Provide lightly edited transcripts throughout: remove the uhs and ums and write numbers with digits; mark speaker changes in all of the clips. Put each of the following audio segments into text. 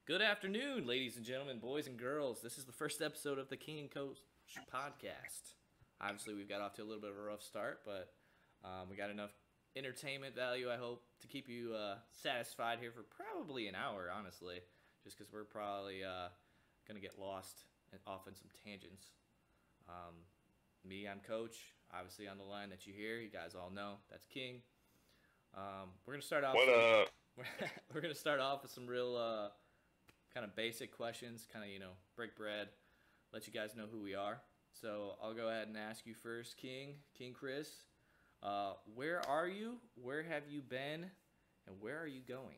Speaker 1: Good afternoon, ladies and gentlemen, boys and girls. This is the first episode of the King and Coach podcast. Obviously, we've got off to a little bit of a rough start, but we got enough entertainment value, I hope, to keep you satisfied here for probably an hour, honestly, just because we're probably going to get lost off in some tangents. I'm Coach. Obviously, on the line that you hear, you guys all know that's King. We're gonna start off.
Speaker 2: What up?
Speaker 1: We're gonna start off with some real kind of basic questions, kind of, break bread, let you guys know who we are. So I'll go ahead and ask you first, King Chris. Where are you? Where have you been? And where are you going?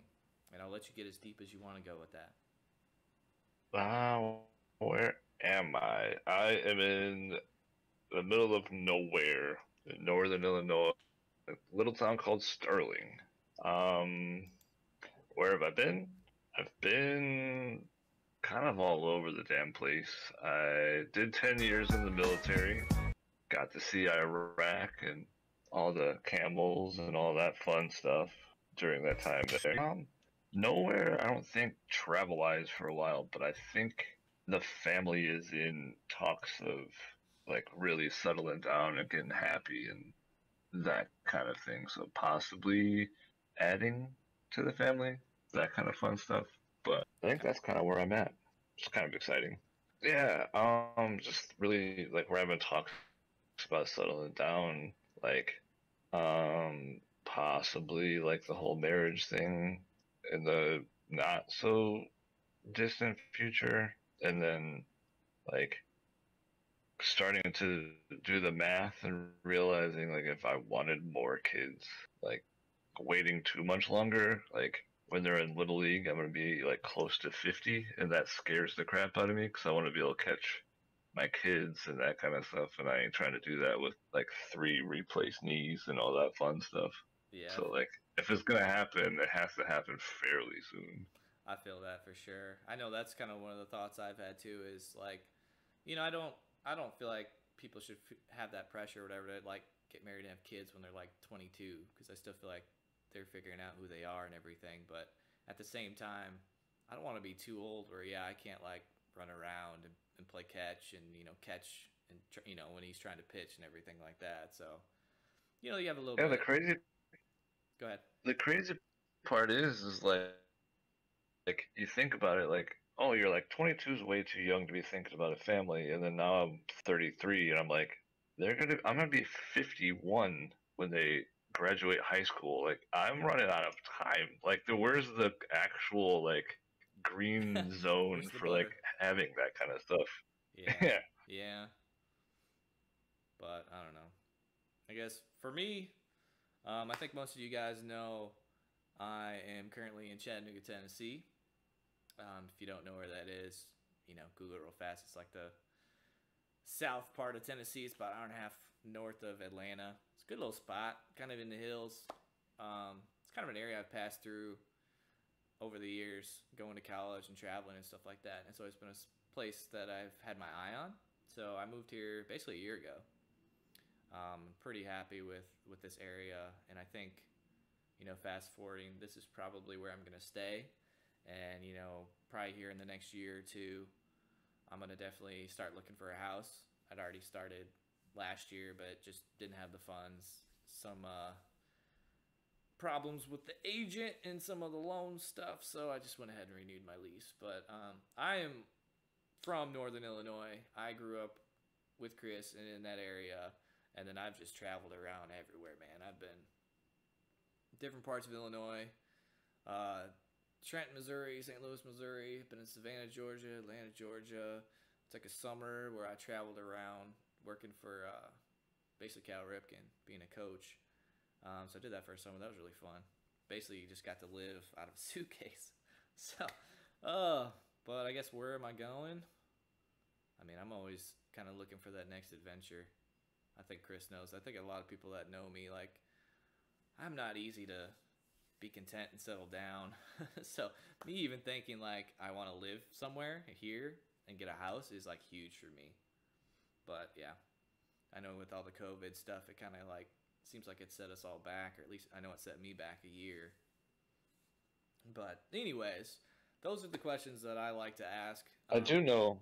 Speaker 1: And I'll let you get as deep as you want to go with that.
Speaker 2: Where am I? I am in the middle of nowhere in northern Illinois, a little town called Sterling. Where have I been? I've been kind of all over the damn place. I did 10 years in the military, got to see Iraq and all the camels and all that fun stuff during that time there. Nowhere, I don't think, travel-wise for a while, but I think the family is in talks of like really settling down and getting happy and that kind of thing. So possibly adding to the family, that kind of fun stuff. But I think that's kind of where I'm at. It's kind of exciting. Yeah, just really like we're having talks about settling down, like possibly like the whole marriage thing in the not so distant future, and then like starting to do the math and realizing like if I wanted more kids, like waiting too much longer, like when they're in little league, I'm gonna be like close to 50, and that scares the crap out of me because I want to be able to catch my kids and that kind of stuff, and I ain't trying to do that with like three replaced knees and all that fun stuff.
Speaker 1: Yeah,
Speaker 2: So like if it's gonna happen, it has to happen fairly soon.
Speaker 1: I feel that for sure. I know that's kind of one of the thoughts I've had too. Is like, I don't feel like people should have that pressure or whatever to like get married and have kids when they're like 22, because I still feel like they're figuring out who they are and everything. But at the same time, I don't want to be too old where I can't like run around and play catch and catch and when he's trying to pitch and everything like that. So you have a little
Speaker 2: Yeah,
Speaker 1: bit. Go ahead.
Speaker 2: the crazy part is like you think about it, like, oh, you're like 22 is way too young to be thinking about a family, and then now I'm 33, and I'm like, I'm gonna be 51 when they graduate high school. Like, I'm running out of time. Like, where's the actual like green zone
Speaker 1: Where's the
Speaker 2: for like
Speaker 1: butter?
Speaker 2: having that kind of stuff?
Speaker 1: Yeah,
Speaker 2: Yeah,
Speaker 1: yeah, but I don't know. I guess for me, I think most of you guys know I am currently in Chattanooga, Tennessee. If you don't know where that is, Google it real fast. It's like the south part of Tennessee. It's about an hour and a half north of Atlanta. It's a good little spot, kind of in the hills. It's kind of an area I've passed through over the years, going to college and traveling and stuff like that. And so it's been a place that I've had my eye on. So I moved here basically a year ago. Pretty happy with this area, and I think fast forwarding, this is probably where I'm gonna stay, and probably here in the next year or two, I'm gonna definitely start looking for a house. I'd already started last year, but just didn't have the funds. Some problems with the agent and some of the loan stuff, so I just went ahead and renewed my lease. But I am from Northern Illinois. I grew up with Chris and in that area, and then I've just traveled around everywhere, man. I've been different parts of Illinois, uh, Trenton, Missouri, St. Louis, Missouri. Been in Savannah, Georgia, Atlanta, Georgia. Took a summer where I traveled around working for basically Cal Ripken, being a coach. So I did that for a summer. That was really fun. Basically, you just got to live out of a suitcase. So, uh, but I guess where am I going? I mean, I'm always kind of looking for that next adventure. I think Chris knows. I think a lot of people that know me, like, I'm not easy to be content and settle down. So me even thinking like I want to live somewhere here and get a house is like huge for me. But yeah, I know with all the COVID stuff, it kind of like seems like it set us all back, or at least I know it set me back a year. But anyways, those are the questions that I like to ask.
Speaker 2: I do know.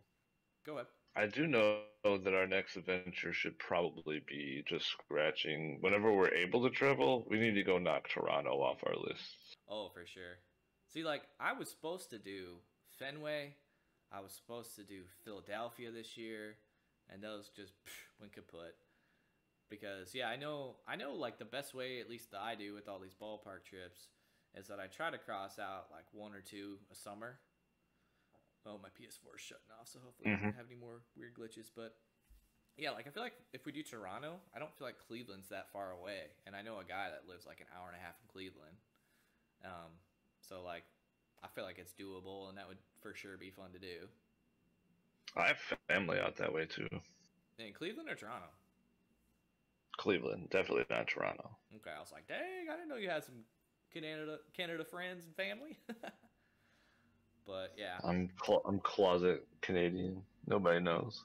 Speaker 1: Go ahead.
Speaker 2: I do know that our next adventure should probably be just scratching. Whenever we're able to travel, we need to go knock Toronto off our lists.
Speaker 1: Oh, for sure. See, like I was supposed to do Fenway, I was supposed to do Philadelphia this year, and those just went kaput. Because yeah, I know like the best way, at least that I do with all these ballpark trips, is that I try to cross out like one or two a summer. Oh, my PS4 is shutting off, so hopefully I don't have any more weird glitches. But yeah, like I feel like if we do Toronto, I don't feel like Cleveland's that far away, and I know a guy that lives like an hour and a half from Cleveland. So like I feel like it's doable, and that would for sure be fun to do.
Speaker 2: I have family out that way too.
Speaker 1: In Cleveland or Toronto?
Speaker 2: Cleveland, definitely not Toronto.
Speaker 1: Okay, I was like, dang, I didn't know you had some Canada friends and family. But yeah,
Speaker 2: I'm closet Canadian. Nobody knows.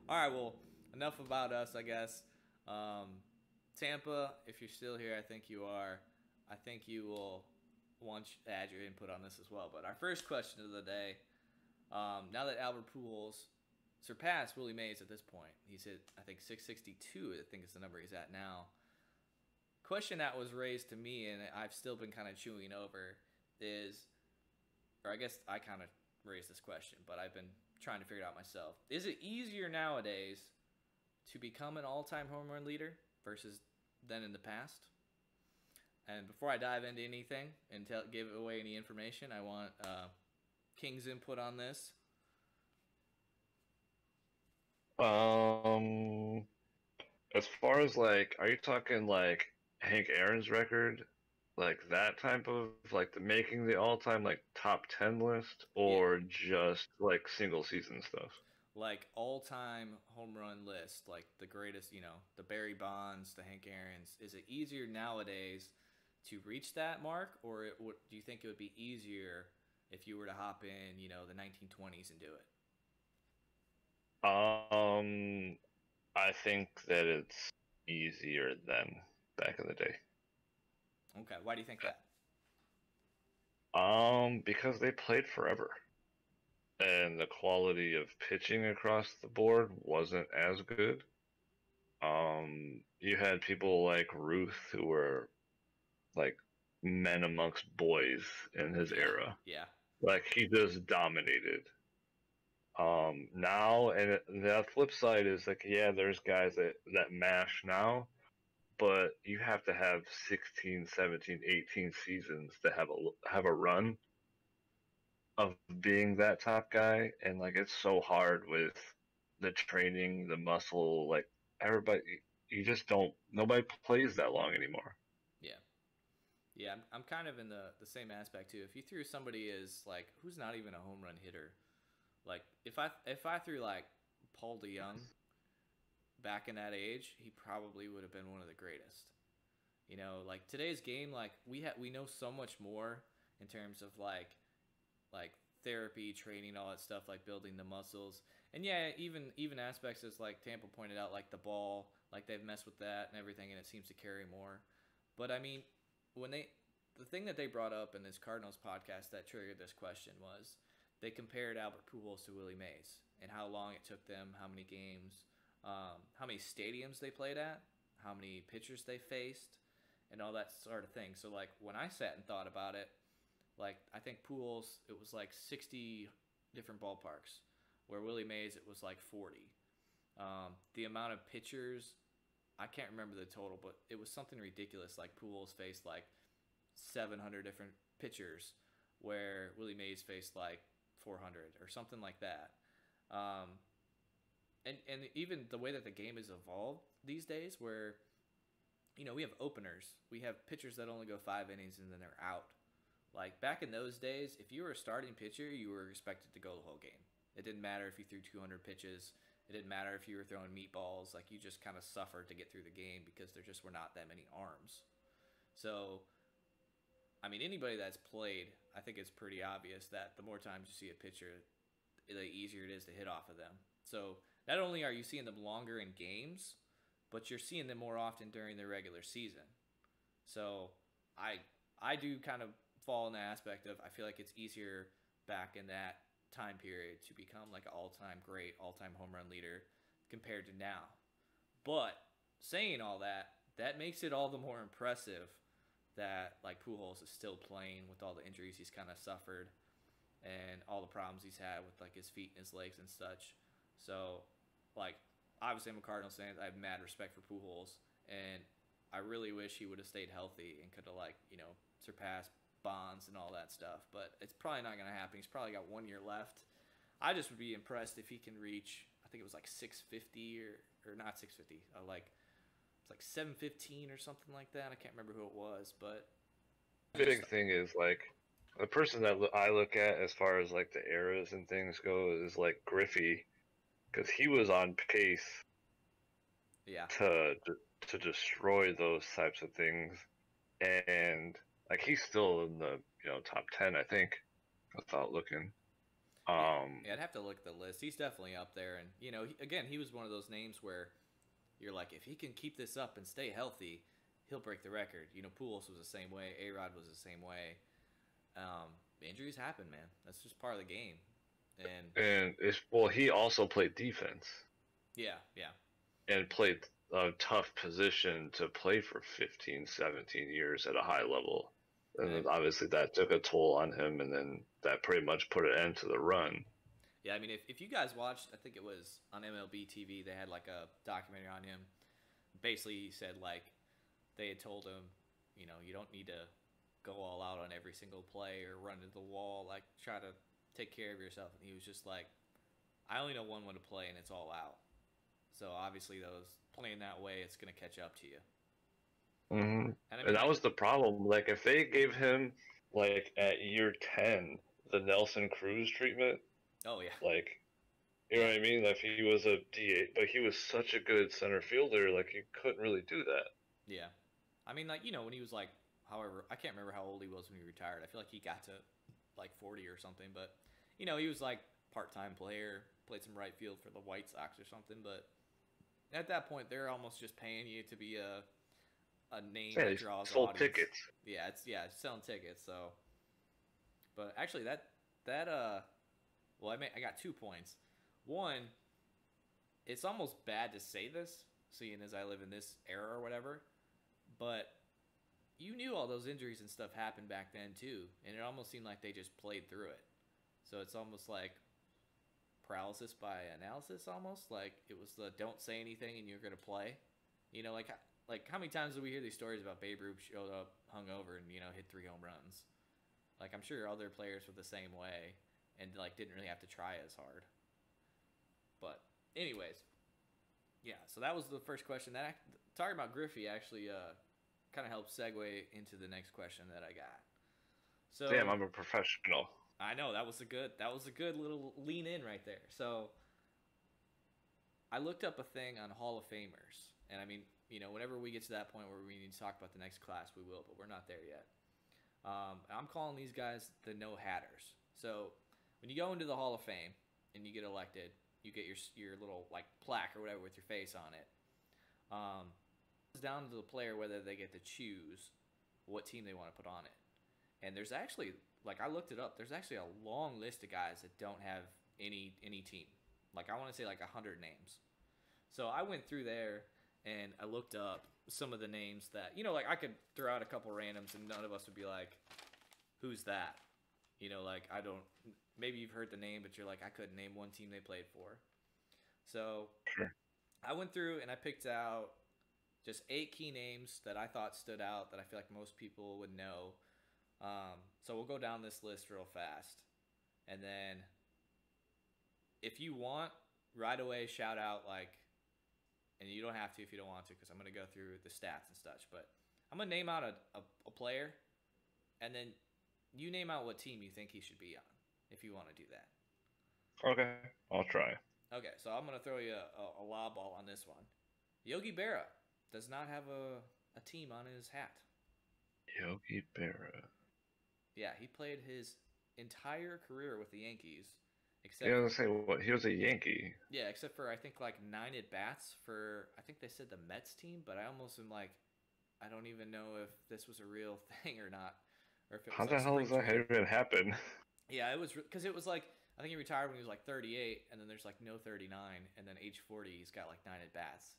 Speaker 1: all right. Well, enough about us, I guess. Tampa, if you're still here, I think you are. I think you will want to add your input on this as well. But our first question of the day, now that Albert Pujols surpassed Willie Mays at this point, he's hit, I think, 662, I think is the number he's at now. Question that was raised to me, and I've still been kind of chewing over, is, or I guess I kind of raised this question, but I've been trying to figure it out myself. Is it easier nowadays to become an all-time home run leader versus than in the past? And before I dive into anything and give away any information, I want King's input on this.
Speaker 2: As far as like, are you talking like Hank Aaron's record, like that type of like the making the all-time like top 10 list, or just like single season stuff?
Speaker 1: Like all-time home run list, like the greatest, the Barry Bonds, the Hank Aaron's. Is it easier nowadays to reach that mark, or do you think it would be easier if you were to hop in, the 1920s and do it?
Speaker 2: I think that it's easier than back in the day.
Speaker 1: Okay, why do you think that?
Speaker 2: Because they played forever, and the quality of pitching across the board wasn't as good. You had people like Ruth who were like men amongst boys in his era.
Speaker 1: Yeah.
Speaker 2: Like he just dominated. Now, and the flip side is like, yeah, there's guys that mash now, but you have to have 16, 17, 18 seasons to have a run of being that top guy, and like it's so hard with the training, the muscle, like everybody, you just don't, nobody plays that long anymore.
Speaker 1: Yeah, I'm kind of in the same aspect too. If you threw somebody as like who's not even a home run hitter, like if I threw like Paul DeYoung back in that age, he probably would have been one of the greatest. Like today's game, like we know so much more in terms of like therapy, training, all that stuff, like building the muscles. And yeah, even aspects as like Tampa pointed out, like the ball, like they've messed with that and everything, and it seems to carry more. But I mean, the thing that they brought up in this Cardinals podcast that triggered this question was they compared Albert Pujols to Willie Mays and how long it took them, how many games, how many stadiums they played at, how many pitchers they faced, and all that sort of thing. So like when I sat and thought about it, like I think Pujols, it was like 60 different ballparks, where Willie Mays it was like 40. The amount of pitchers, I can't remember the total, but it was something ridiculous. Like Pujols faced like 700 different pitchers, where Willie Mays faced like 400 or something like that. And even the way that the game has evolved these days, where we have openers, we have pitchers that only go 5 innings and then they're out. Like back in those days, if you were a starting pitcher, you were expected to go the whole game. It didn't matter if you threw 200 pitches. It didn't matter if you were throwing meatballs. Like you just kind of suffered to get through the game because there just were not that many arms. So, I mean, anybody that's played, I think it's pretty obvious that the more times you see a pitcher, the easier it is to hit off of them. So not only are you seeing them longer in games, but you're seeing them more often during the regular season. So I do kind of fall in the aspect of I feel like it's easier back in that time period to become like an all-time great, all-time home run leader compared to now. But saying all that, that makes it all the more impressive that like Pujols is still playing with all the injuries he's kind of suffered and all the problems he's had with like his feet and his legs and such. So, like, obviously I'm a Cardinals fan. I have mad respect for Pujols, and I really wish he would have stayed healthy and could have like surpassed Bonds and all that stuff. But it's probably not gonna happen. He's probably got 1 year left. I just would be impressed if he can reach. I think it was like 650 or not 650. Like it's like 715 or something like that. I can't remember who it was, but
Speaker 2: The big thing is like the person that I look at as far as like the eras and things go is like Griffey, because he was on pace
Speaker 1: yeah,
Speaker 2: to destroy those types of things, and like he's still in the top 10, I think, without looking.
Speaker 1: yeah, I'd have to look at the list. He's definitely up there, and again, he was one of those names where you're like, if he can keep this up and stay healthy, he'll break the record. Pujols was the same way. A-Rod was the same way. Injuries happen, man. That's just part of the game.
Speaker 2: And he also played defense.
Speaker 1: Yeah, yeah.
Speaker 2: And played a tough position to play for 15, 17 years at a high level. And then obviously that took a toll on him, and then that pretty much put an end to the run.
Speaker 1: Yeah, I mean, if you guys watched, I think it was on MLB TV, they had like a documentary on him. Basically, he said like they had told him, you don't need to go all out on every single play or run into the wall, like try to take care of yourself. And he was just like, I only know one way to play, and it's all out. So obviously, those playing that way, it's going to catch up to you.
Speaker 2: Mm-hmm. And that was the problem. Like if they gave him like at year 10 the Nelson Cruz treatment.
Speaker 1: Oh yeah.
Speaker 2: Like, you know what I mean? Like he was a DH, but he was such a good center fielder. Like you couldn't really do that.
Speaker 1: Yeah, I mean, like when he was like, however, I can't remember how old he was when he retired. I feel like he got to like 40 or something, but he was like part-time player, played some right field for the White Sox or something. But at that point, they're almost just paying you to be a name that draws audience.
Speaker 2: Tickets.
Speaker 1: Yeah, it's selling tickets. So, but actually, I got 2 points. One, it's almost bad to say this, seeing as I live in this era or whatever, but you knew all those injuries and stuff happened back then too, and it almost seemed like they just played through it. So it's almost like paralysis by analysis, almost like it was the don't say anything and you're gonna play. Like how many times do we hear these stories about Babe Ruth showed up hungover and hit 3 home runs? Like I'm sure other players were the same way and like didn't really have to try as hard. But anyways, yeah. So that was the first question. That talking about Griffey actually kind of helps segue into the next question that I got. So
Speaker 2: damn, I'm a professional.
Speaker 1: I know that was a good little lean in right there. So I looked up a thing on Hall of Famers, and I mean, whenever we get to that point where we need to talk about the next class, we will, but we're not there yet. I'm calling these guys the no-hatters. So when you go into the Hall of Fame and you get elected, you get your little like plaque or whatever with your face on it. It's down to the player whether they get to choose what team they want to put on it. And there's actually, like I looked it up, there's actually a long list of guys that don't have any team. Like I want to say like 100 names. So I went through there and I looked up some of the names that, like I could throw out a couple randoms and none of us would be like, who's that? Like I don't, maybe you've heard the name, but you're like, I couldn't name one team they played for. So I went through and I picked out just 8 key names that I thought stood out that I feel like most people would know. So we'll go down this list real fast. And then if you want, right away shout out like, and you don't have to if you don't want to because I'm going to go through the stats and such. But I'm going to name out a player, and then you name out what team you think he should be on if you want to do that.
Speaker 2: Okay, I'll try.
Speaker 1: Okay, so I'm going to throw you a lob ball on this one. Yogi Berra does not have a team on his hat.
Speaker 2: Yogi Berra.
Speaker 1: Yeah, he played his entire career with the Yankees. Except
Speaker 2: I was gonna say what he was a Yankee.
Speaker 1: Yeah, except for I think like 9 at bats for I think they said the Mets team, but I almost am like I don't even know if this was a real thing or not. But he played 9 at bats for the Mets team. I think they said the Mets team, but I almost am like I don't even know if this was a real thing or not. or if it was
Speaker 2: How
Speaker 1: like
Speaker 2: the hell
Speaker 1: spring
Speaker 2: does that
Speaker 1: training.
Speaker 2: even happen?
Speaker 1: Yeah, it was because it was like I think he retired when he was like 38, and then there's like no 39, and then age 40 he's got like 9 at bats.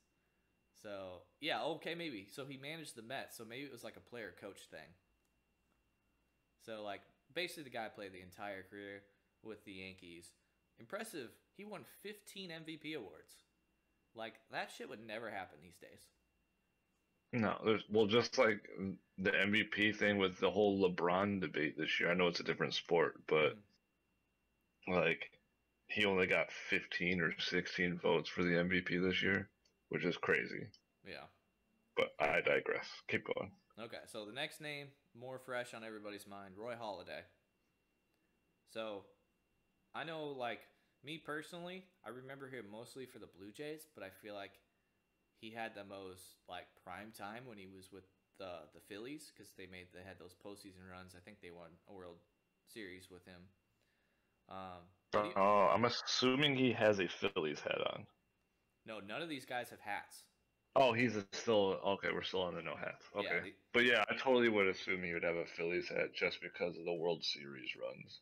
Speaker 1: So yeah, okay, maybe. So he managed the Mets, so maybe it was like a player coach thing. So like basically the guy played the entire career with the Yankees. Impressive. He won 15 MVP awards. Like that shit would never happen these days.
Speaker 2: No, there's well, just like the MVP thing with the whole LeBron debate this year. I know it's a different sport, but
Speaker 1: Mm,
Speaker 2: like he only got 15 or 16 votes for the MVP this year, which is crazy.
Speaker 1: yeah.
Speaker 2: But I digress. Keep going.
Speaker 1: Okay, so the next name, more fresh on everybody's mind, Roy Halladay. So I know, like me personally, I remember him mostly for the Blue Jays, but I feel like he had the most like prime time when he was with the Phillies because they had those postseason runs. I think they won a World Series with him. But he,
Speaker 2: I'm assuming he has a Phillies hat on.
Speaker 1: no, none of these guys have hats.
Speaker 2: Oh, still okay. We're still on the no hats.
Speaker 1: Yeah,
Speaker 2: Okay, but yeah, I totally would assume he would have a Phillies hat just because of the World Series runs.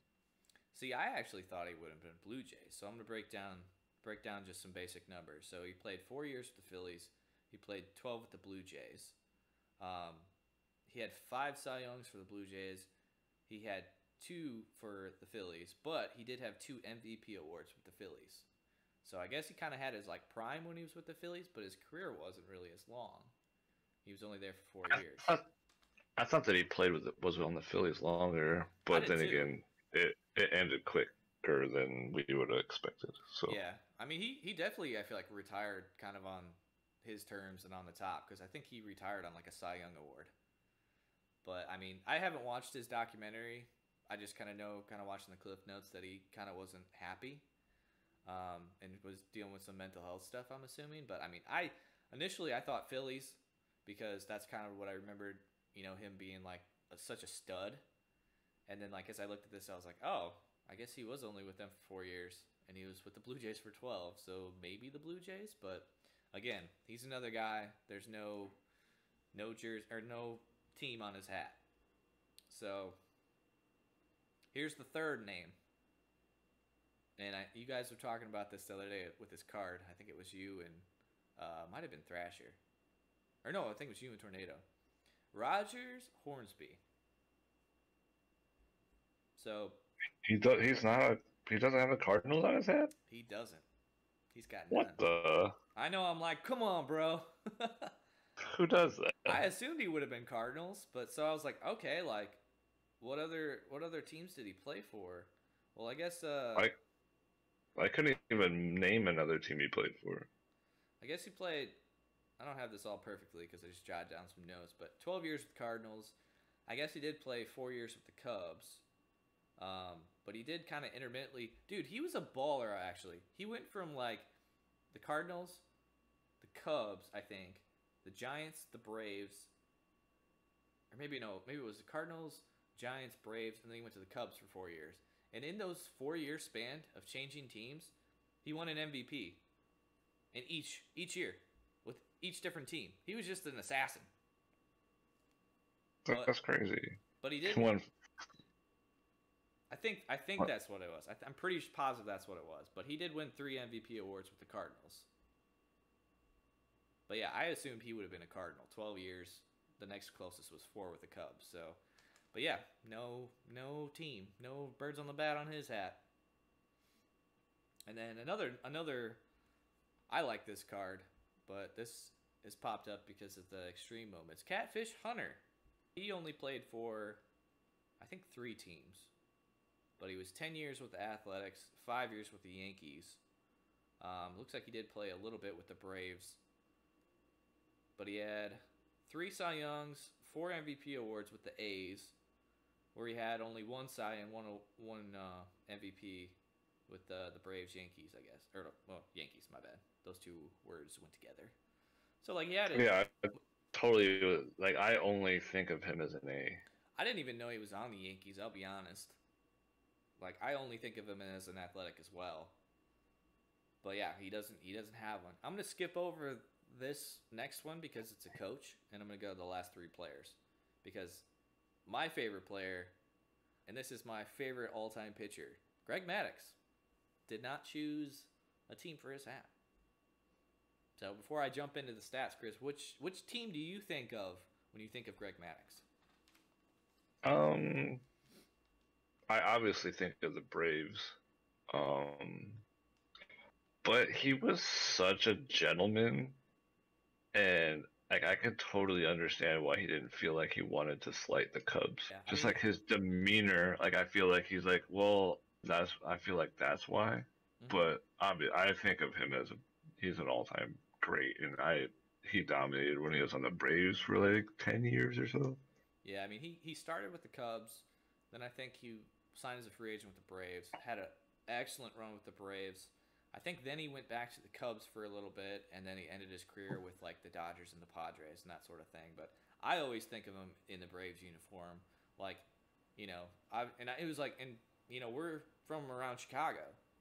Speaker 1: see, I actually thought he would have been Blue Jays. So I'm gonna break down just some basic numbers. So he played 4 years with the Phillies. He played 12 with the Blue Jays. Um, he had 5 Cy Youngs for the Blue Jays. He had 2 for the Phillies, but he did have 2 MVP awards with the Phillies. So I guess he kind of had his like prime when he was with the Phillies, but his career wasn't really as long. He was only there for 4 years.
Speaker 2: I, I thought that he played with was on the Phillies longer,
Speaker 1: I
Speaker 2: but
Speaker 1: did
Speaker 2: then
Speaker 1: too.
Speaker 2: again, it ended quicker than we would have expected. So
Speaker 1: Yeah, I mean he definitely I feel like retired kind of on his terms and on the top because I think he retired on like a Cy Young award. But I mean I haven't watched his documentary. I just kind of know, kind of watching the cliff notes that he kind of wasn't happy, and was dealing with some mental health stuff. I'm assuming, but I mean I thought Phillies because that's kind of what I remembered. Him being like such a stud, and then like as I looked at this, I was like, oh, I guess he was only with them for 4 years, and he was with the Blue Jays for 12. So maybe the Blue Jays, but again, he's another guy. There's no jersey or no team on his hat. So here's the third name, and you guys were talking about this the other day with this card. I think it was you and might have been Thrasher, or no, I think it was you and Tornado. Rogers Hornsby. So
Speaker 2: he does. He's not. He doesn't have the Cardinals on his hat.
Speaker 1: he doesn't. He's got
Speaker 2: What
Speaker 1: none.
Speaker 2: the?
Speaker 1: I know. I'm like, come on, bro.
Speaker 2: Who does that?
Speaker 1: I assumed he would have been Cardinals, but so I was like, okay, like, what other teams did he play for? Well, I guess
Speaker 2: I couldn't even name another team he played for.
Speaker 1: I guess he played. I don't have this all perfectly because I just jotted down some notes, but 12 years with the Cardinals. I guess he did play 4 years with the Cubs. But he did kind of intermittently. Dude, he was a baller actually. He went from like the Cardinals, the Cubs, I think, the Giants, the Braves, or maybe no, maybe it was the Cardinals, Giants, Braves, and then he went to the Cubs for 4 years. And in those 4 year span of changing teams, he won an MVP in each year with each different team. He was just an assassin.
Speaker 2: That's crazy.
Speaker 1: But he did.
Speaker 2: He won.
Speaker 1: I think that's what it was. I'm pretty positive that's what it was. But he did win 3 MVP awards with the Cardinals. But yeah, I assumed he would have been a Cardinal. 12 years. The next closest was 4 with the Cubs. So, but yeah, no team, no birds on the bat on his hat. And then another. I like this card, but this is popped up because of the extreme moments. Catfish Hunter. He only played for, I think, 3 teams. But he was 10 years with the Athletics, 5 years with the Yankees. Looks like he did play a little bit with the Braves. But he had 3 Cy Youngs, 4 MVP awards with the A's, where he had only 1 Cy and one MVP with the Braves Yankees, I guess. Or, well, Yankees, my bad. Those 2 words went together. So, like, he had it.
Speaker 2: Yeah, totally. Like I only think of him as an A.
Speaker 1: I didn't even know he was on the Yankees, I'll be honest. Like I only think of him as an Athletic as well. But yeah, he doesn't have one. I'm gonna skip over this next one because it's a coach, and I'm gonna go to the last 3 players because my favorite player, and this is my favorite all-time pitcher, Greg Maddux, did not choose a team for his hat. So before I jump into the stats, Chris, which team do you think of when you think of Greg Maddux?
Speaker 2: I obviously think of the Braves. Um, but he was such a gentleman, and like I can totally understand why he didn't feel like he wanted to slight the Cubs.
Speaker 1: Yeah, I
Speaker 2: Just
Speaker 1: mean,
Speaker 2: like his demeanor, like I feel like he's like, well, I feel like that's why.
Speaker 1: mhm.
Speaker 2: But I think of him as he's an all-time great, and he dominated when he was on the Braves for like 10 years or so.
Speaker 1: Yeah, I mean, he started with the Cubs, then I think he signed as a free agent with the Braves, had an excellent run with the Braves. I think then he went back to the Cubs for a little bit, and then he ended his career with like the Dodgers and the Padres and that sort of thing. But I always think of him in the Braves uniform, like, it was like, and we're from around Chicago,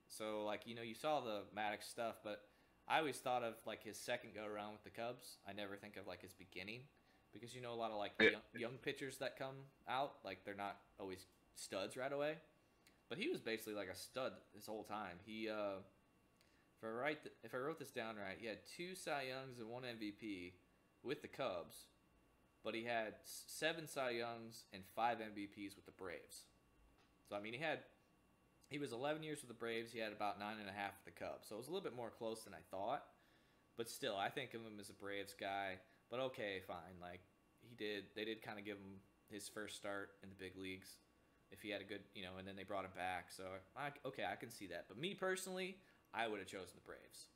Speaker 1: so like you saw the Maddox stuff, but I always thought of like his second go around with the Cubs. I never think of like his beginning because a lot of like
Speaker 2: Yeah.
Speaker 1: young pitchers that come out, like they're not always studs right away. But he was basically like a stud this whole time. If I wrote this down right, he had 2 Cy Youngs and 1 MVP with the Cubs, but he had 7 Cy Youngs and 5 MVPs with the Braves. So I mean, he was 11 years with the Braves. He had about 9.5 with the Cubs. So it was a little bit more close than I thought. But still, I think of him as a Braves guy. But okay, fine. Like they did kind of give him his first start in the big leagues. If he had a good, and then they brought him back. So I can see that. But me personally, I would have chosen the Braves.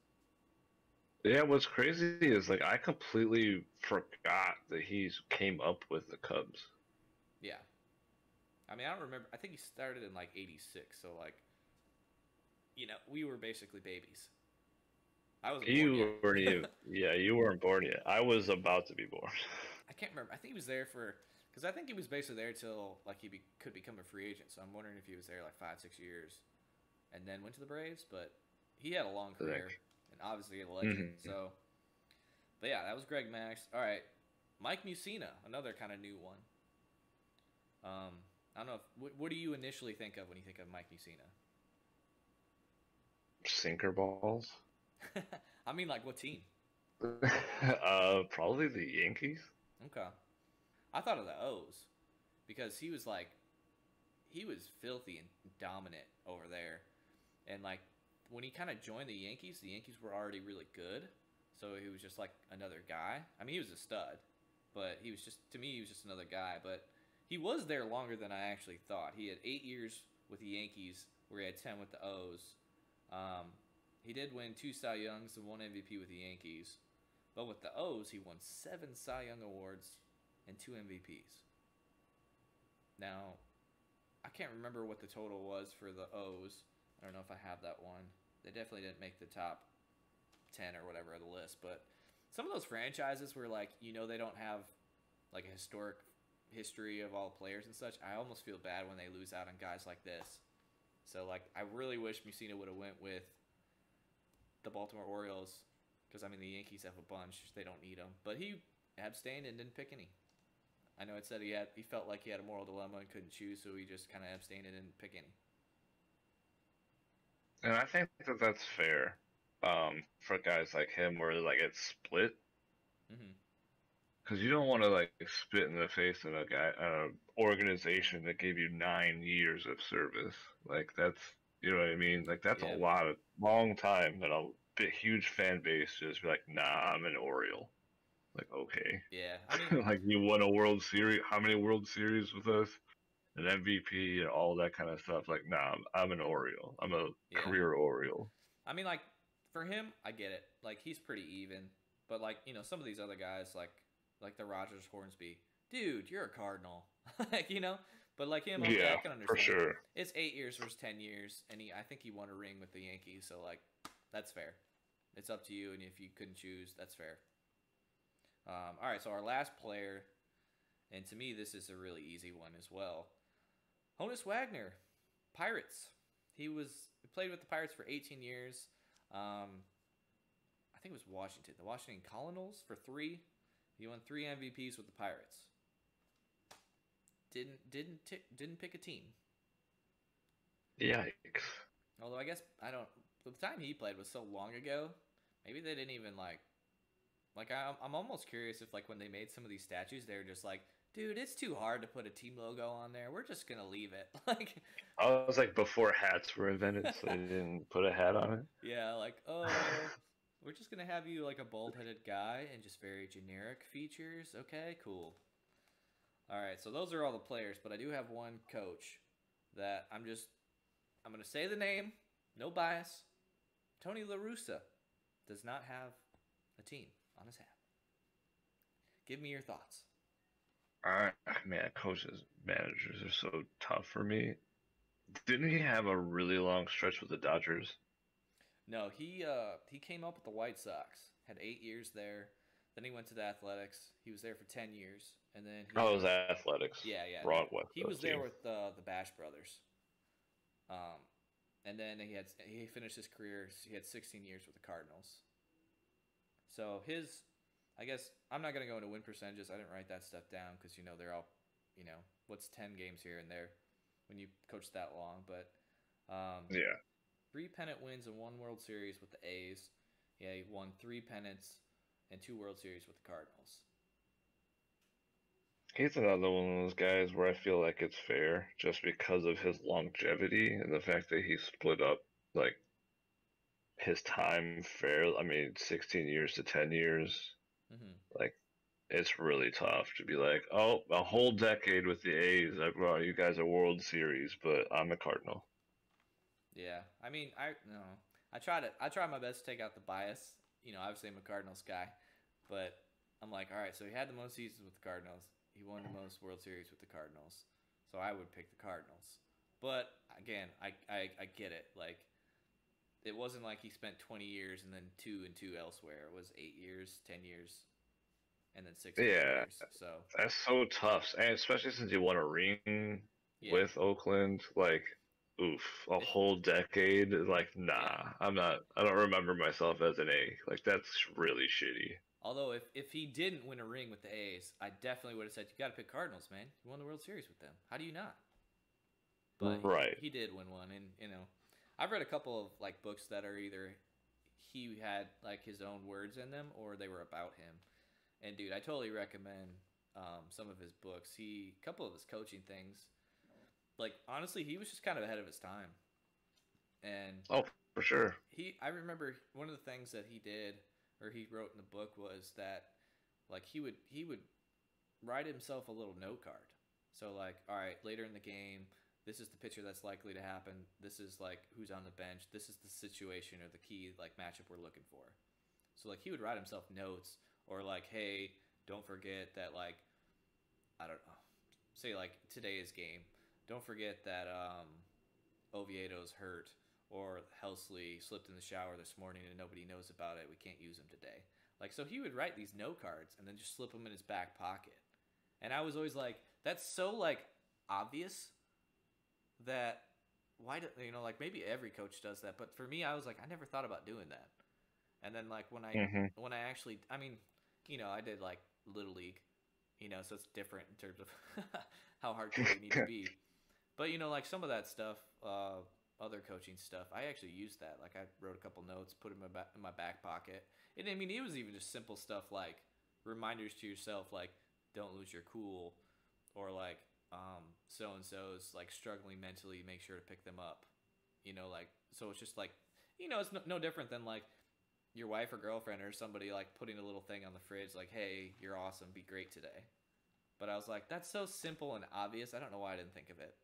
Speaker 2: Yeah, what's crazy is like I completely forgot that he came up with the Cubs.
Speaker 1: Yeah. I mean, I don't remember. I think he started in like '86. So like, we were basically babies. I wasn't born
Speaker 2: You weren't
Speaker 1: yet.
Speaker 2: even, yeah, you weren't born yet. I was about to be born.
Speaker 1: I can't remember. I think he was there because I think he was basically there till like could become a free agent. So I'm wondering if he was there like 5, 6 years, and then went to the Braves. But he had a long career and obviously a legend.
Speaker 2: Mhm.
Speaker 1: So, but yeah, that was Greg Maddux. All right, Mike Mussina, another kind of new one. I don't know. What do you initially think of when you think of Mike Mussina?
Speaker 2: Sinker balls.
Speaker 1: I mean, like what team?
Speaker 2: Probably the Yankees.
Speaker 1: Okay, I thought of the O's because he was filthy and dominant over there, and like when he kind of joined the Yankees were already really good, so he was just like another guy. I mean, he was a stud, but he was just to me he was just another guy. But he was there longer than I actually thought. He had 8 years with the Yankees, where he had 10 with the O's. He did win 2 Cy Youngs and 1 MVP with the Yankees, but with the O's he won 7 Cy Young awards and 2 MVPs. Now, I can't remember what the total was for the O's. I don't know if I have that one. They definitely didn't make the top 10 or whatever of the list, but some of those franchises where like they don't have like a historic history of all the players and such, I almost feel bad when they lose out on guys like this. So like I really wish Mussina would have went with the Baltimore Orioles because I mean the Yankees have a bunch. They don't need them, but he abstained and didn't pick any. I know it said he felt like he had a moral dilemma and couldn't choose, so he just kind of abstained and didn't pick any.
Speaker 2: And I think that that's fair. For guys like him, where like it's split,
Speaker 1: Mm-hmm.
Speaker 2: because you don't want to like spit in the face of a guy, organization that gave you 9 years of service. Like that's, you know what I mean? Like that's
Speaker 1: Yeah,
Speaker 2: a long time that a big huge fan base just be like, nah, I'm an Oriole. Like okay,
Speaker 1: yeah. I mean,
Speaker 2: like you won a World Series, how many World Series with us? An MVP and all that kind of stuff. Like, nah, I'm an Oriole. I'm a
Speaker 1: yeah.
Speaker 2: career Oriole.
Speaker 1: I mean, like for him, I get it. Like he's pretty even, but like some of these other guys, like the Rogers Hornsby, dude, you're a Cardinal, like But like him, okay,
Speaker 2: Yeah,
Speaker 1: I can
Speaker 2: for
Speaker 1: understand.
Speaker 2: sure.
Speaker 1: It's 8 years versus 10 years, and I think he won a ring with the Yankees, so like that's fair. It's up to you, and if you couldn't choose, that's fair. All right, so our last player, and to me, this is a really easy one as well. Honus Wagner, Pirates. He played with the Pirates for 18 years. I think it was Washington, the Washington Colonels for 3. He won 3 MVPs with the Pirates. didn't pick a team.
Speaker 2: Yikes.
Speaker 1: Although I guess I don't. The time he played was so long ago. Maybe they didn't even like I'm almost curious if like when they made some of these statues, they were just like, dude, it's too hard to put a team logo on there. We're just gonna leave it. Like,
Speaker 2: I was like before hats were invented, so they didn't put a hat on it.
Speaker 1: yeah, like we're just gonna have you like a bald-headed guy and just very generic features. Okay, cool. All right, so those are all the players, but I do have one coach that I'm gonna say the name, no bias. Tony La Russa does not have a team on his hat. Give me your thoughts.
Speaker 2: Alright, man, coaches, managers are so tough for me. Didn't he have a really long stretch with the Dodgers?
Speaker 1: No, he came up with the White Sox. Had 8 years there. Then he went to the Athletics. He was there for 10 years, and then
Speaker 2: Oh, it was Athletics.
Speaker 1: yeah.
Speaker 2: Wrong West
Speaker 1: He
Speaker 2: Coast
Speaker 1: was there
Speaker 2: team.
Speaker 1: with the Bash brothers. Um, and then he finished his career. He had 16 years with the Cardinals. So I guess I'm not gonna go into win percentages. I didn't write that stuff down because they're all, what's 10 games here and there when you coach that long. But
Speaker 2: Yeah.
Speaker 1: 3 pennant wins and 1 World Series with the A's. Yeah, he won 3 pennants and 2 World Series with the Cardinals.
Speaker 2: He's another one of those guys where I feel like it's fair just because of his longevity and the fact that he split up like his time fair. I mean, 16 years to 10 years.
Speaker 1: Hmm.
Speaker 2: Like, it's really tough to be like, oh, a whole decade with the A's. I brought you guys a World Series, but I'm a Cardinal.
Speaker 1: Yeah, I mean, I no, I try my best to take out the bias. Obviously I'm a Cardinals guy, but I'm like, all right, so he had the most seasons with the Cardinals. He won the most World Series with the Cardinals, so I would pick the Cardinals. But again, I get it. Like, it wasn't like he spent 20 years and then 2 and 2 elsewhere. It was 8 years, 10 years, and then 16
Speaker 2: Yeah,
Speaker 1: years. So
Speaker 2: that's so tough, and especially since you won a ring
Speaker 1: yeah,
Speaker 2: with Oakland, like, oof, a
Speaker 1: if
Speaker 2: whole decade. Like,
Speaker 1: yeah.
Speaker 2: nah, I'm not. I don't remember myself as an A. Like, that's really shitty.
Speaker 1: Although if he didn't win a ring with the A's, I definitely would have said you got to pick Cardinals, man. You won the World Series with them. How do you not? But
Speaker 2: Right.
Speaker 1: he did win one, and I've read a couple of like books that are either he had like his own words in them or they were about him. And dude, I totally recommend some of his books. A couple of his coaching things. Like, honestly, he was just kind of ahead of his time. And
Speaker 2: Oh, for sure.
Speaker 1: I remember one of the things that he did or he wrote in the book was that like he would write himself a little note card. So like, all right, later in the game, this is the pitcher that's likely to happen. This is like who's on the bench. This is the situation or the key like matchup we're looking for. So like he would write himself notes or like, hey, don't forget that like I don't know, say like today's game. Don't forget that Oviedo's hurt or Helsley slipped in the shower this morning and nobody knows about it. We can't use him today. Like, so he would write these note cards and then just slip them in his back pocket. And I was always like, that's so like obvious that why do like maybe every coach does that, but for me, I was like, I never thought about doing that. And then like
Speaker 2: Hmm.
Speaker 1: when I actually, I mean, I did like little league, so it's different in terms of how hardcore you need to be. But like some of that stuff, other coaching stuff, I actually used that. Like I wrote a couple notes, put them in my back pocket, and I mean it was even just simple stuff like reminders to yourself, like don't lose your cool, or like so and so's like struggling mentally, make sure to pick them up. Like so it's just like it's no different than like your wife or girlfriend or somebody like putting a little thing on the fridge like, hey, you're awesome, be great today. But I was like, that's so simple and obvious. I don't know why I didn't think of it.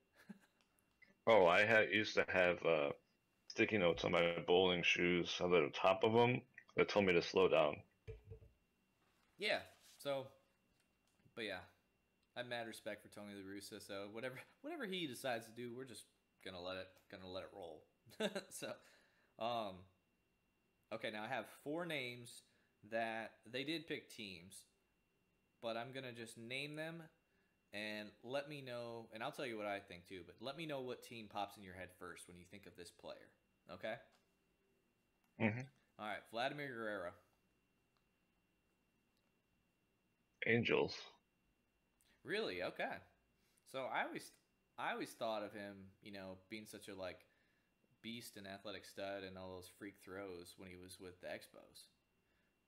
Speaker 2: Oh, I used to have sticky notes on my bowling shoes on the top of them that told me to slow down.
Speaker 1: Yeah. So, but yeah, I have mad respect for Tony La Russa. So whatever he decides to do, we're just gonna let it roll. So, um, okay. Now I have 4 names that they did pick teams, but I'm gonna just name them and let me know. And I'll tell you what I think too. But let me know what team pops in your head first when you think of this player. Okay.
Speaker 2: Hmm.
Speaker 1: All right. Vladimir Guerrero.
Speaker 2: Angels.
Speaker 1: Really? Okay. So I always thought of him, being such a like beast and athletic stud and all those freak throws when he was with the Expos.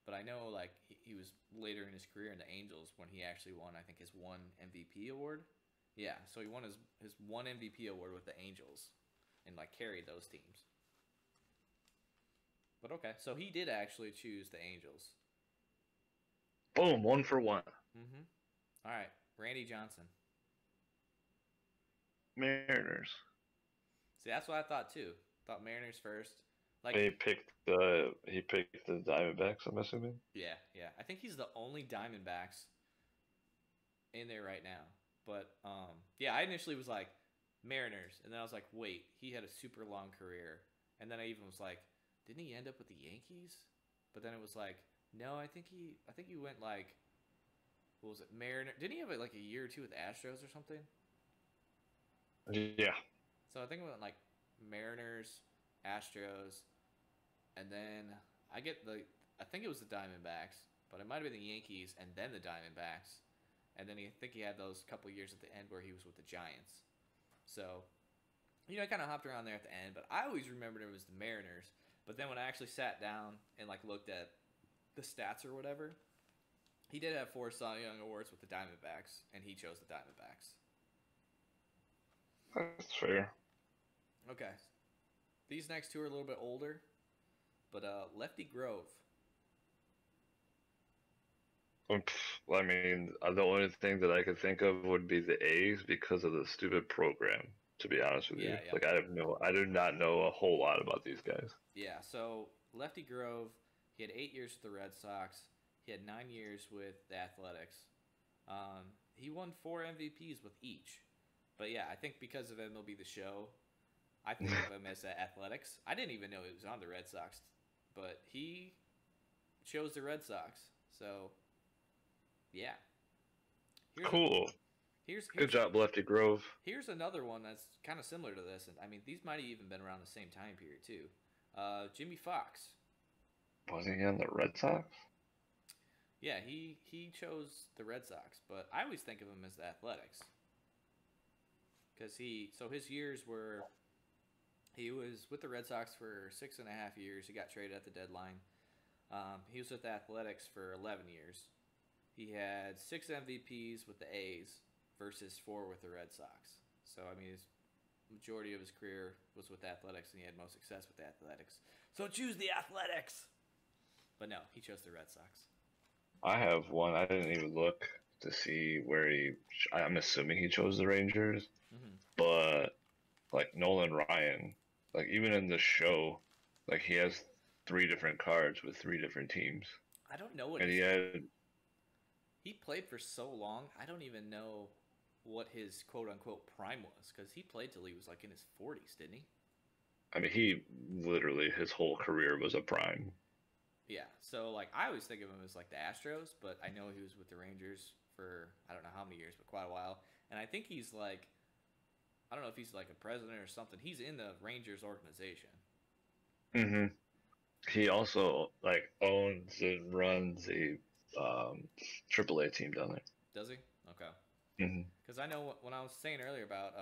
Speaker 1: But I know like he was later in his career in the Angels when he actually won I think his one MVP award. Yeah, so he won his one MVP award with the Angels and like carried those teams. But okay, so he did actually choose the Angels.
Speaker 2: Boom, 1 for 1.
Speaker 1: Mhm. All right, Randy Johnson.
Speaker 2: Mariners.
Speaker 1: See, that's what I thought too. Thought Mariners first. Like,
Speaker 2: He picked the Diamondbacks, I'm assuming.
Speaker 1: yeah, yeah. I think he's the only Diamondbacks in there right now. But yeah, I initially was like Mariners, and then I was like, wait, he had a super long career, and then I even was like, didn't he end up with the Yankees? But then it was like, no, I think he went like, what was it, Mariner? Didn't he have like a year or two with Astros or something?
Speaker 2: Yeah.
Speaker 1: So I think it went like Mariners, Astros, and then I think it was the Diamondbacks, but it might have been the Yankees and then the Diamondbacks, and then I think he had those couple years at the end where he was with the Giants. So, I kind of hopped around there at the end, but I always remembered him as the Mariners. But then when I actually sat down and like looked at the stats or whatever, he did have 4 Cy Young awards with the Diamondbacks, and he chose the Diamondbacks.
Speaker 2: That's fair.
Speaker 1: Okay, these next two are a little bit older, but Lefty Grove.
Speaker 2: I mean, the only thing that I could think of would be the A's because of the stupid program. To be honest with you,
Speaker 1: Yeah, yeah.
Speaker 2: like I do not know a whole lot about these guys.
Speaker 1: Yeah, so Lefty Grove, he had 8 years with the Red Sox. He had 9 years with the Athletics. He won 4 MVPs with each. But yeah, I think because of MLB The Show, I think of him as the Athletics. I didn't even know he was on the Red Sox, but he chose the Red Sox. So yeah, here's
Speaker 2: Cool.
Speaker 1: here's
Speaker 2: Good
Speaker 1: here's
Speaker 2: job, Lefty Grove.
Speaker 1: here's another one that's kind of similar to this, and I mean these might have even been around the same time period too. Jimmy Fox.
Speaker 2: Was he on the Red Sox?
Speaker 1: Yeah, he chose the Red Sox, but I always think of him as the Athletics because his years were he was with the Red Sox for 6.5 years. He got traded at the deadline. He was with the Athletics for 11 years. He had 6 MVPs with the A's versus 4 with the Red Sox. So I mean, his majority of his career was with the Athletics, and he had most success with the Athletics. So choose the Athletics. But no, he chose the Red Sox.
Speaker 2: I have one. I didn't even look to see where he. I'm assuming he chose the Rangers,
Speaker 1: Mm-hmm.
Speaker 2: but like Nolan Ryan, like even in the show, like he has 3 different cards with 3 different teams,
Speaker 1: I don't know what
Speaker 2: and
Speaker 1: he played for so long. I don't even know what his quote unquote prime was because he played till he was like in his 40s, didn't he?
Speaker 2: I mean, he literally his whole career was a prime.
Speaker 1: Yeah. So like I always think of him as like the Astros, but I know he was with the Rangers for I don't know how many years, but quite a while. And I think he's like I don't know if he's like a president or something. He's in the Rangers organization.
Speaker 2: Hmm. He also like owns and runs a AAA team down there.
Speaker 1: Does he? Okay.
Speaker 2: Hmm.
Speaker 1: Because I know when I was saying earlier about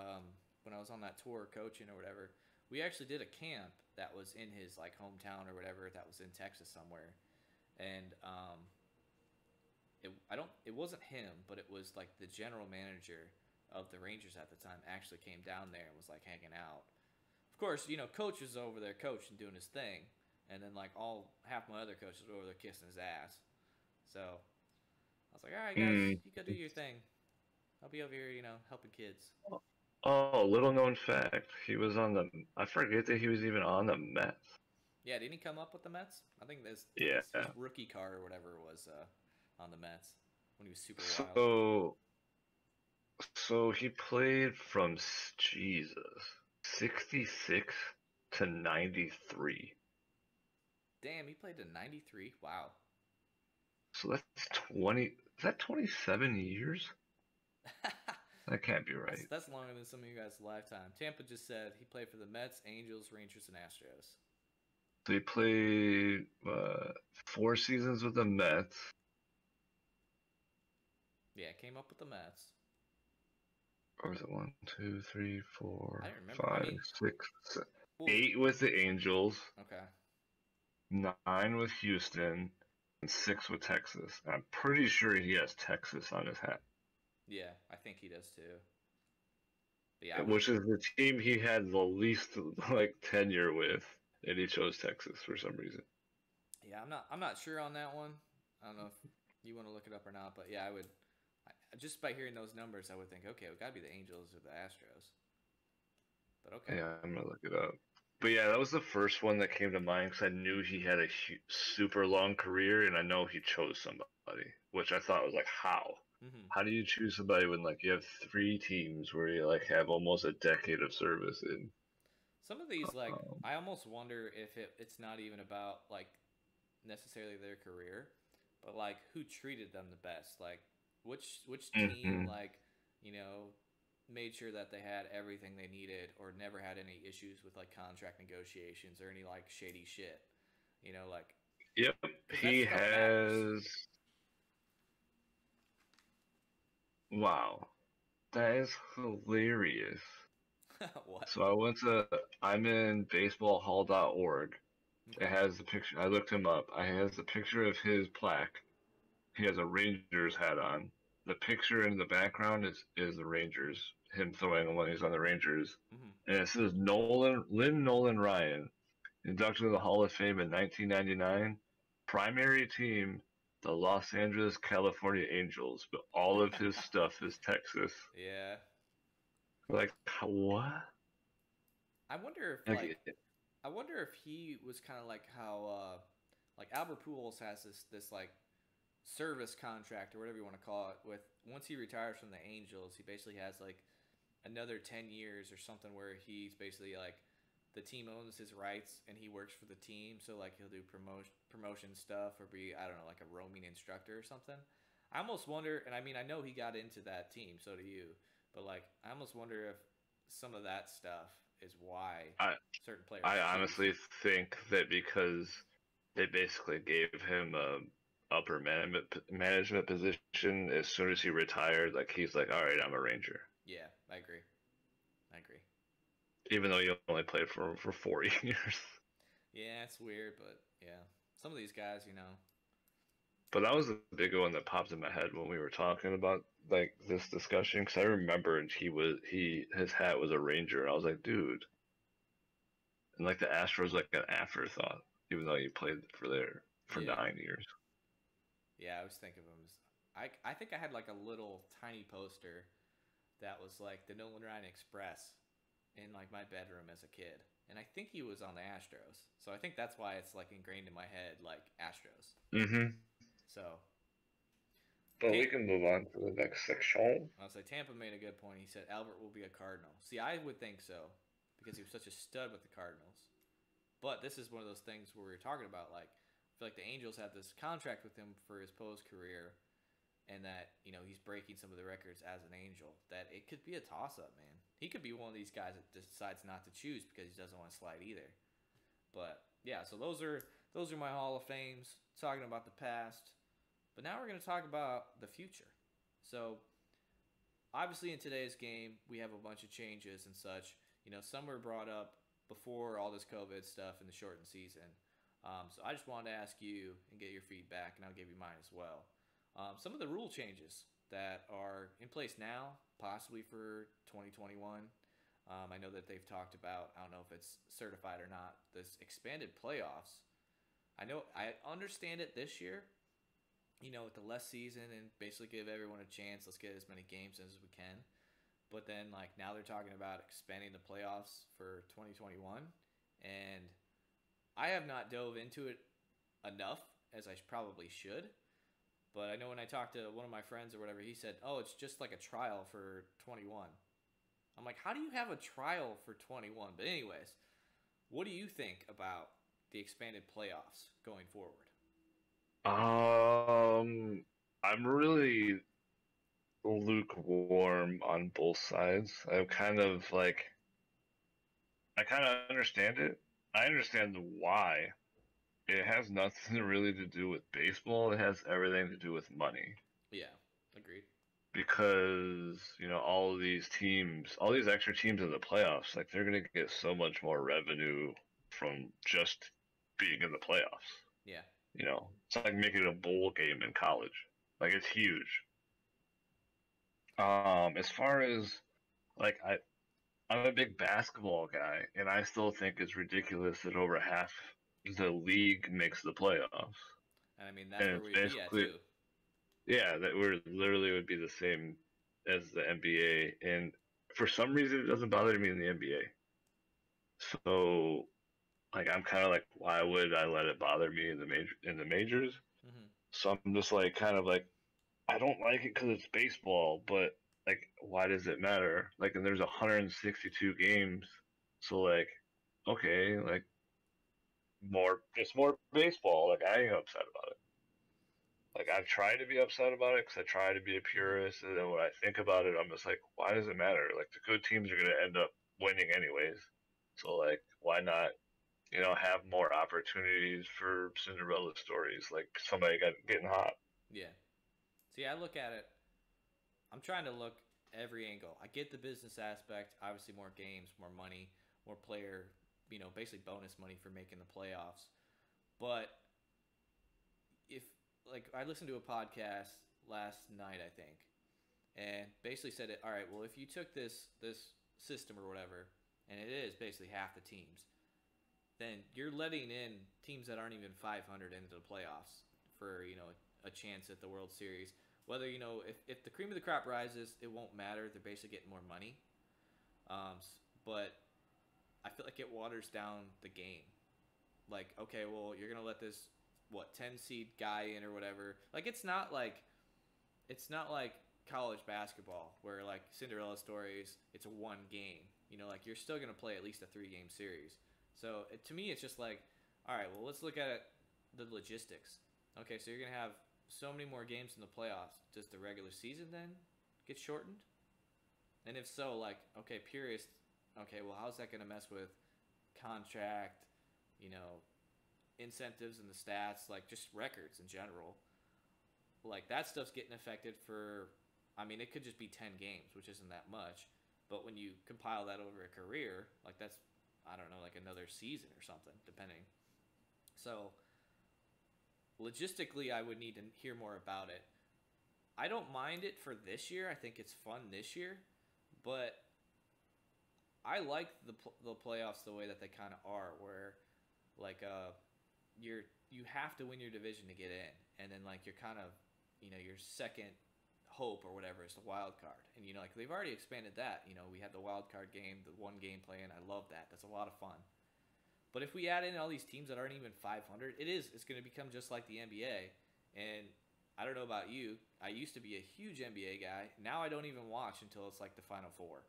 Speaker 1: when I was on that tour coaching or whatever, we actually did a camp that was in his like hometown or whatever that was in Texas somewhere, and it wasn't him, but it was like the general manager of the Rangers at the time actually came down there and was like hanging out. Of course, coach was over there coaching doing his thing, and then like all half my other coaches were over there kissing his ass. So I was like, all right, guys,
Speaker 2: Mm.
Speaker 1: you go do your thing. I'll be over here, helping kids.
Speaker 2: Oh, little known fact, he was on the. I forget that he was even on the Mets.
Speaker 1: Yeah, didn't he come up with the Mets? I think this
Speaker 2: Yeah.
Speaker 1: his rookie card or whatever was on the Mets when he was super wild.
Speaker 2: So he played from Jesus 66 to 93.
Speaker 1: Damn, he played to 93. Wow.
Speaker 2: So that's 20. Is that 27 years? That can't be right.
Speaker 1: That's longer than some of you guys' lifetime. Tampa just said he played for the Mets, Angels, Rangers, and Astros.
Speaker 2: So he played 4 seasons with the Mets.
Speaker 1: Yeah, came up with the Mets.
Speaker 2: Or was it 1, 2, 3,
Speaker 1: I
Speaker 2: 4,
Speaker 1: don't remember. I
Speaker 2: 5,
Speaker 1: mean,
Speaker 2: 6,
Speaker 1: well,
Speaker 2: 8 with the Angels,
Speaker 1: okay.
Speaker 2: 9 with Houston, and 6 with Texas. I'm pretty sure he has Texas on his hat,
Speaker 1: Yeah, I think he does too. But yeah, I would.
Speaker 2: which is the team he had the least like tenure with, and he chose Texas for some reason.
Speaker 1: Yeah, I'm not sure on that one. I don't know if you want to look it up or not, but yeah, I would. Just by hearing those numbers, I would think, okay, it got to be the Angels or the Astros. But okay.
Speaker 2: Yeah, I'm gonna look it up. But yeah, that was the first one that came to mind because I knew he had a super long career, and I know he chose somebody, which I thought was like, how?
Speaker 1: Hmm.
Speaker 2: How do you choose somebody when like you have 3 teams where you like have almost a decade of service in?
Speaker 1: Some of these, like,
Speaker 2: Um,
Speaker 1: I almost wonder if it's not even about like necessarily their career, but like who treated them the best. Like, which team,
Speaker 2: mhm.
Speaker 1: like, you know, made sure that they had everything they needed or never had any issues with like contract negotiations or any like shady shit. Like,
Speaker 2: Yep,
Speaker 1: because that
Speaker 2: he
Speaker 1: stuff matters.
Speaker 2: has. Wow, that is hilarious.
Speaker 1: What?
Speaker 2: So I'm in baseballhall.org. It
Speaker 1: Okay.
Speaker 2: has the picture. I looked him up. I has the picture of his plaque. He has a Rangers hat on. The picture in the background is the Rangers, him throwing when he's on the Rangers.
Speaker 1: Hmm.
Speaker 2: And it says Lynn Nolan Ryan, inducted to the Hall of Fame in 1999. Primary team, the Los Angeles, California Angels, but all of his stuff is Texas.
Speaker 1: Yeah.
Speaker 2: Like, what?
Speaker 1: I wonder if like
Speaker 2: Like,
Speaker 1: I wonder if he was kind of like how like Albert Pujols has this like service contract or whatever you want to call it with once he retires from the Angels, he basically has like another 10 years or something where he's basically like the team owns his rights and he works for the team, so like he'll do promotion stuff or be, I don't know, like a roaming instructor or something. I almost wonder, and I mean I know he got into that team, so do you, but like I almost wonder if some of that stuff is why
Speaker 2: I
Speaker 1: certain players
Speaker 2: I
Speaker 1: choose.
Speaker 2: honestly think that because they basically gave him a upper management position as soon as he retired, like he's like, all right, I'm a Ranger,
Speaker 1: Yeah, I agree. I agree.
Speaker 2: even though he only played for him for 4 years.
Speaker 1: Yeah, it's weird, but yeah, some of these guys,
Speaker 2: But that was a big one that popped in my head when we were talking about like this discussion because I remembered his hat was a Ranger, and I was like, dude, and like the Astros like an afterthought, even though he played for
Speaker 1: yeah,
Speaker 2: 9 years.
Speaker 1: yeah. I was thinking of him as I think I had like a little tiny poster that was like the Nolan Ryan Express in like my bedroom as a kid, and I think he was on the Astros, so I think that's why it's like ingrained in my head like Astros.
Speaker 2: Mm-hmm.
Speaker 1: So
Speaker 2: But we
Speaker 1: Tam-
Speaker 2: can move on to the next section.
Speaker 1: I'll say Tampa made a good point. He said Albert will be a Cardinal. See, I would think so because he was such a stud with the Cardinals. But this is one of those things where we are talking about like I feel like the Angels have this contract with him for his post career, and that he's breaking some of the records as an Angel. That it could be a toss up, man. He could be one of these guys that decides not to choose because he doesn't want to slide either. But yeah, so those are my Hall of Fames talking about the past. But now we're going to talk about the future. So obviously in today's game we have a bunch of changes and such. Some were brought up before all this COVID stuff in the shortened season. So I just wanted to ask you and get your feedback, and I'll give you mine as well. Some of the rule changes that are in place now, possibly for 2021. I know that they've talked about, I don't know if it's certified or not, this expanded playoffs. I know I understand it this year, with the less season and basically give everyone a chance. Let's get as many games as we can. But then, like, now they're talking about expanding the playoffs for 2021. And I have not dove into it enough as I probably should. But I know when I talked to one of my friends or whatever, he said, oh, it's just like a trial for 21. I'm like, how do you have a trial for 21? But, anyways, what do you think about the expanded playoffs going forward?
Speaker 2: I'm really lukewarm on both sides. I kind of understand it. I understand why. It has nothing really to do with baseball. It has everything to do with money.
Speaker 1: Yeah, agreed.
Speaker 2: because all of these teams, all these extra teams in the playoffs, like they're gonna get so much more revenue from just being in the playoffs.
Speaker 1: Yeah.
Speaker 2: It's like making a bowl game in college. Like it's huge. As far as like I'm a big basketball guy, and I still think it's ridiculous that over half the league makes the playoffs.
Speaker 1: And I mean, that's
Speaker 2: And
Speaker 1: where
Speaker 2: it's
Speaker 1: we'd be at
Speaker 2: basically,
Speaker 1: too.
Speaker 2: yeah, that we're literally would be the same as the NBA. And for some reason, it doesn't bother me in the NBA. So, like, I'm kind of like, why would I let it bother me in the majors?
Speaker 1: Hmm.
Speaker 2: So I'm just like, kind of like, I don't like it because it's baseball, but like, why does it matter? Like, and there's 162 games, so like, okay, like just more baseball. Like, I ain't upset about it. Like, I've tried to be upset about it because I try to be a
Speaker 1: Hmm.
Speaker 2: purist, and then when I think about it, I'm just like, why does it matter? Like, the good teams are gonna end up winning anyways, so like, why not? Have more opportunities for Cinderella stories, like somebody getting hot.
Speaker 1: Yeah. See, I look at it. I'm trying to look every angle. I get the business aspect. Obviously, more games, more money, more player. Basically bonus money for making the playoffs. But if like I listened to a podcast last night, I think, and basically said it. All right, well, if you took this system or whatever, and it is basically half the teams, then you're letting in teams that aren't even 500 into the playoffs for a chance at the World Series. Whether if the cream of the crop rises, it won't matter. They're basically getting more money. But I feel like it waters down the game. Like, okay, well, you're gonna let this 10 seed guy in or whatever. Like, it's not like college basketball where like Cinderella stories, it's a one game. Like you're still gonna play at least a 3 game series. So to me, it's just like, all right, well, let's look at it, the logistics. Okay, so you're gonna have so many more games in the playoffs. Does the regular season then get shortened? And if so, like, okay, purist, okay, well, how's that gonna mess with contract, you know, incentives and the stats, like just records in general? Like that stuff's getting affected for. I mean, it could just be 10 games, which isn't that much. But when you compile that over a career, like that's, I don't know, like another season or something, depending. So logistically, I would need to hear more about it. I don't mind it for this year. I think it's fun this year, but I like the playoffs the way that they kind of are, where like you have to win your division to get in, and then like you're kind of your second hope or whatever is the wild card, and like they've already expanded that. We had the wild card game, the one game play, and I love that. That's a lot of fun. But if we add in all these teams that aren't even 500, it's going to become just like the NBA. And I don't know about you. I used to be a huge NBA guy. Now I don't even watch until it's like the Final Four,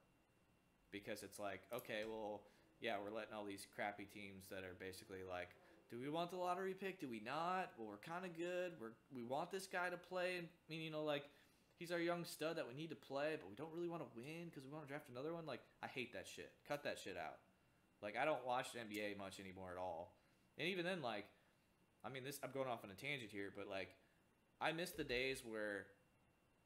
Speaker 1: because it's like, okay, well, yeah, we're letting all these crappy teams that are basically like, do we want the lottery pick? Do we not? Well, we're kind of good. We want this guy to play. I mean, like he's our young stud that we need to play, but we don't really want to win because we want to draft another one. Like, I hate that shit. Cut that shit out. Like, I don't watch the NBA much anymore at all. And even then, like, I mean, I'm going off on a tangent here, but like, I miss the days where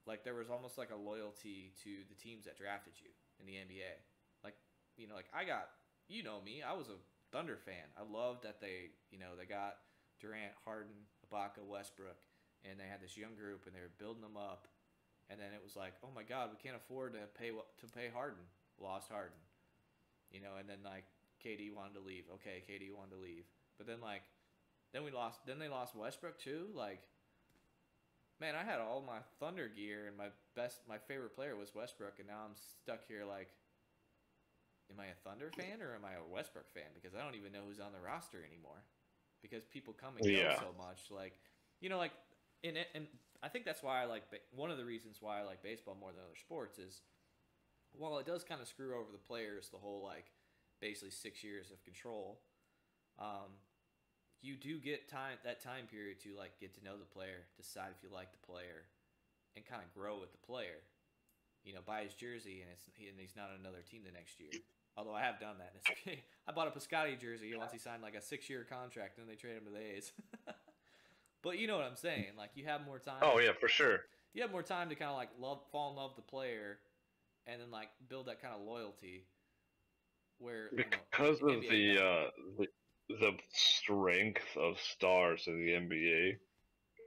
Speaker 1: like there was almost like a loyalty to the teams that drafted you in the NBA. Like, like I got, me, I was a Thunder fan. I loved that they got Durant, Harden, Ibaka, Westbrook, and they had this young group and they were building them up. And then it was like, oh my God, we can't afford to pay Harden. Lost Harden, and then like KD wanted to leave. Okay, KD wanted to leave, but then like then we lost. Then they lost Westbrook too. Like, man, I had all my Thunder gear and my favorite player was Westbrook, and now I'm stuck here like, am I a Thunder fan or am I a Westbrook fan? Because I don't even know who's on the roster anymore. Because people come and go
Speaker 2: Yeah,
Speaker 1: so much, like, like and I think that's why I like one of the reasons why I like baseball more than other sports is, while it does kind of screw over the players, the whole like basically 6 years of control. Um, you do get time period to like get to know the player, decide if you like the player, and kind of grow with the player. Buy his jersey, and he's not on another team the next year. Although I have done that. And it's okay. I bought a Piscotty jersey once he signed like a 6-year contract, and then they traded him to the A's. But you know what I'm saying? Like, you have more time.
Speaker 2: oh yeah, for sure.
Speaker 1: you have more time to kind of like fall in love with the player, and then like build that kind of loyalty. Where
Speaker 2: Because of
Speaker 1: NBA no.
Speaker 2: the strength of stars in the NBA,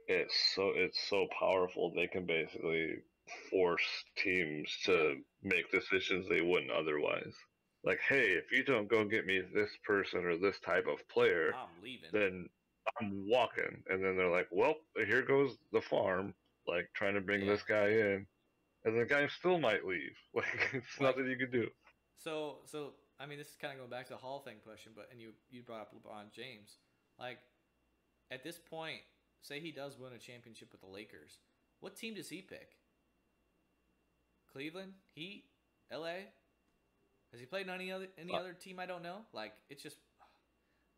Speaker 2: it's so powerful. They can basically force teams
Speaker 1: Yeah,
Speaker 2: to make decisions they wouldn't otherwise. Like, hey, if you don't go get me this person or this type of player,
Speaker 1: I'm leaving.
Speaker 2: then I'm walking. And then they're like, well, here goes the farm, like trying to bring
Speaker 1: Yeah,
Speaker 2: this guy in, and the guy still might leave. Like, it's
Speaker 1: like
Speaker 2: nothing you can do.
Speaker 1: so. I mean, this is kind of going back to the Hall of Fame question, but and you brought up LeBron James. Like at this point, say he does win a championship with the Lakers, what team does he pick? Cleveland, Heat, L.A. Has he played on any other team I don't know? Like it's just,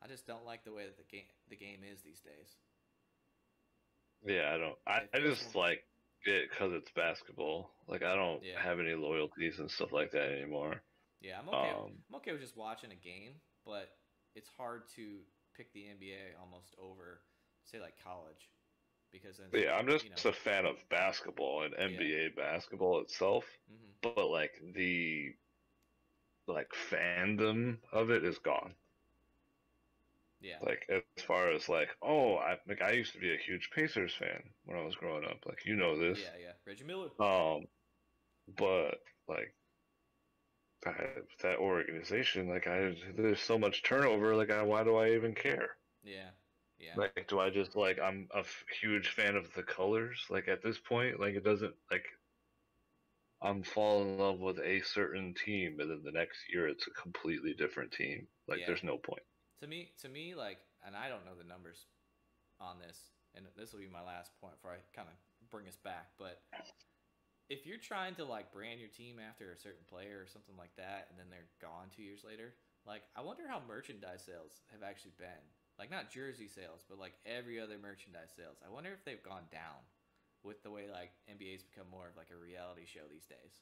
Speaker 1: I just don't like the way that the game is these days.
Speaker 2: Yeah, I don't. I,
Speaker 1: It
Speaker 2: I
Speaker 1: feels more.
Speaker 2: just like it because it's basketball. Like, I don't
Speaker 1: Yeah,
Speaker 2: have any loyalties and stuff like that anymore.
Speaker 1: yeah. I'm okay.
Speaker 2: Um,
Speaker 1: I'm okay with just watching a game, but it's hard to pick the NBA almost over, say, like college, because then
Speaker 2: yeah, I'm just
Speaker 1: you know,
Speaker 2: a fan of basketball and
Speaker 1: yeah,
Speaker 2: NBA basketball itself,
Speaker 1: hmm
Speaker 2: but like the like fandom of it is gone.
Speaker 1: yeah,
Speaker 2: Like, as far as like, oh, I used to be a huge Pacers fan when I was growing up. Like, you know this.
Speaker 1: yeah, yeah. Reggie Miller.
Speaker 2: Um, but like that organization, like, there's so much turnover. Like, why do I even care?
Speaker 1: Yeah, yeah,
Speaker 2: Like, do I just like I'm a huge fan of the colors? Like, at this point, like, it doesn't like I'm falling in love with a certain team, and then the next year it's a completely different team. Like,
Speaker 1: yeah.
Speaker 2: there's no point.
Speaker 1: To me, like, and I don't know the numbers on this, and this will be my last point before I kind of bring us back. But if you're trying to like brand your team after a certain player or something like that, and then they're gone 2 years later, like I wonder how merchandise sales have actually been. Like not jersey sales, but like every other merchandise sales. I wonder if they've gone down with the way like NBA's become more of like a reality show these days.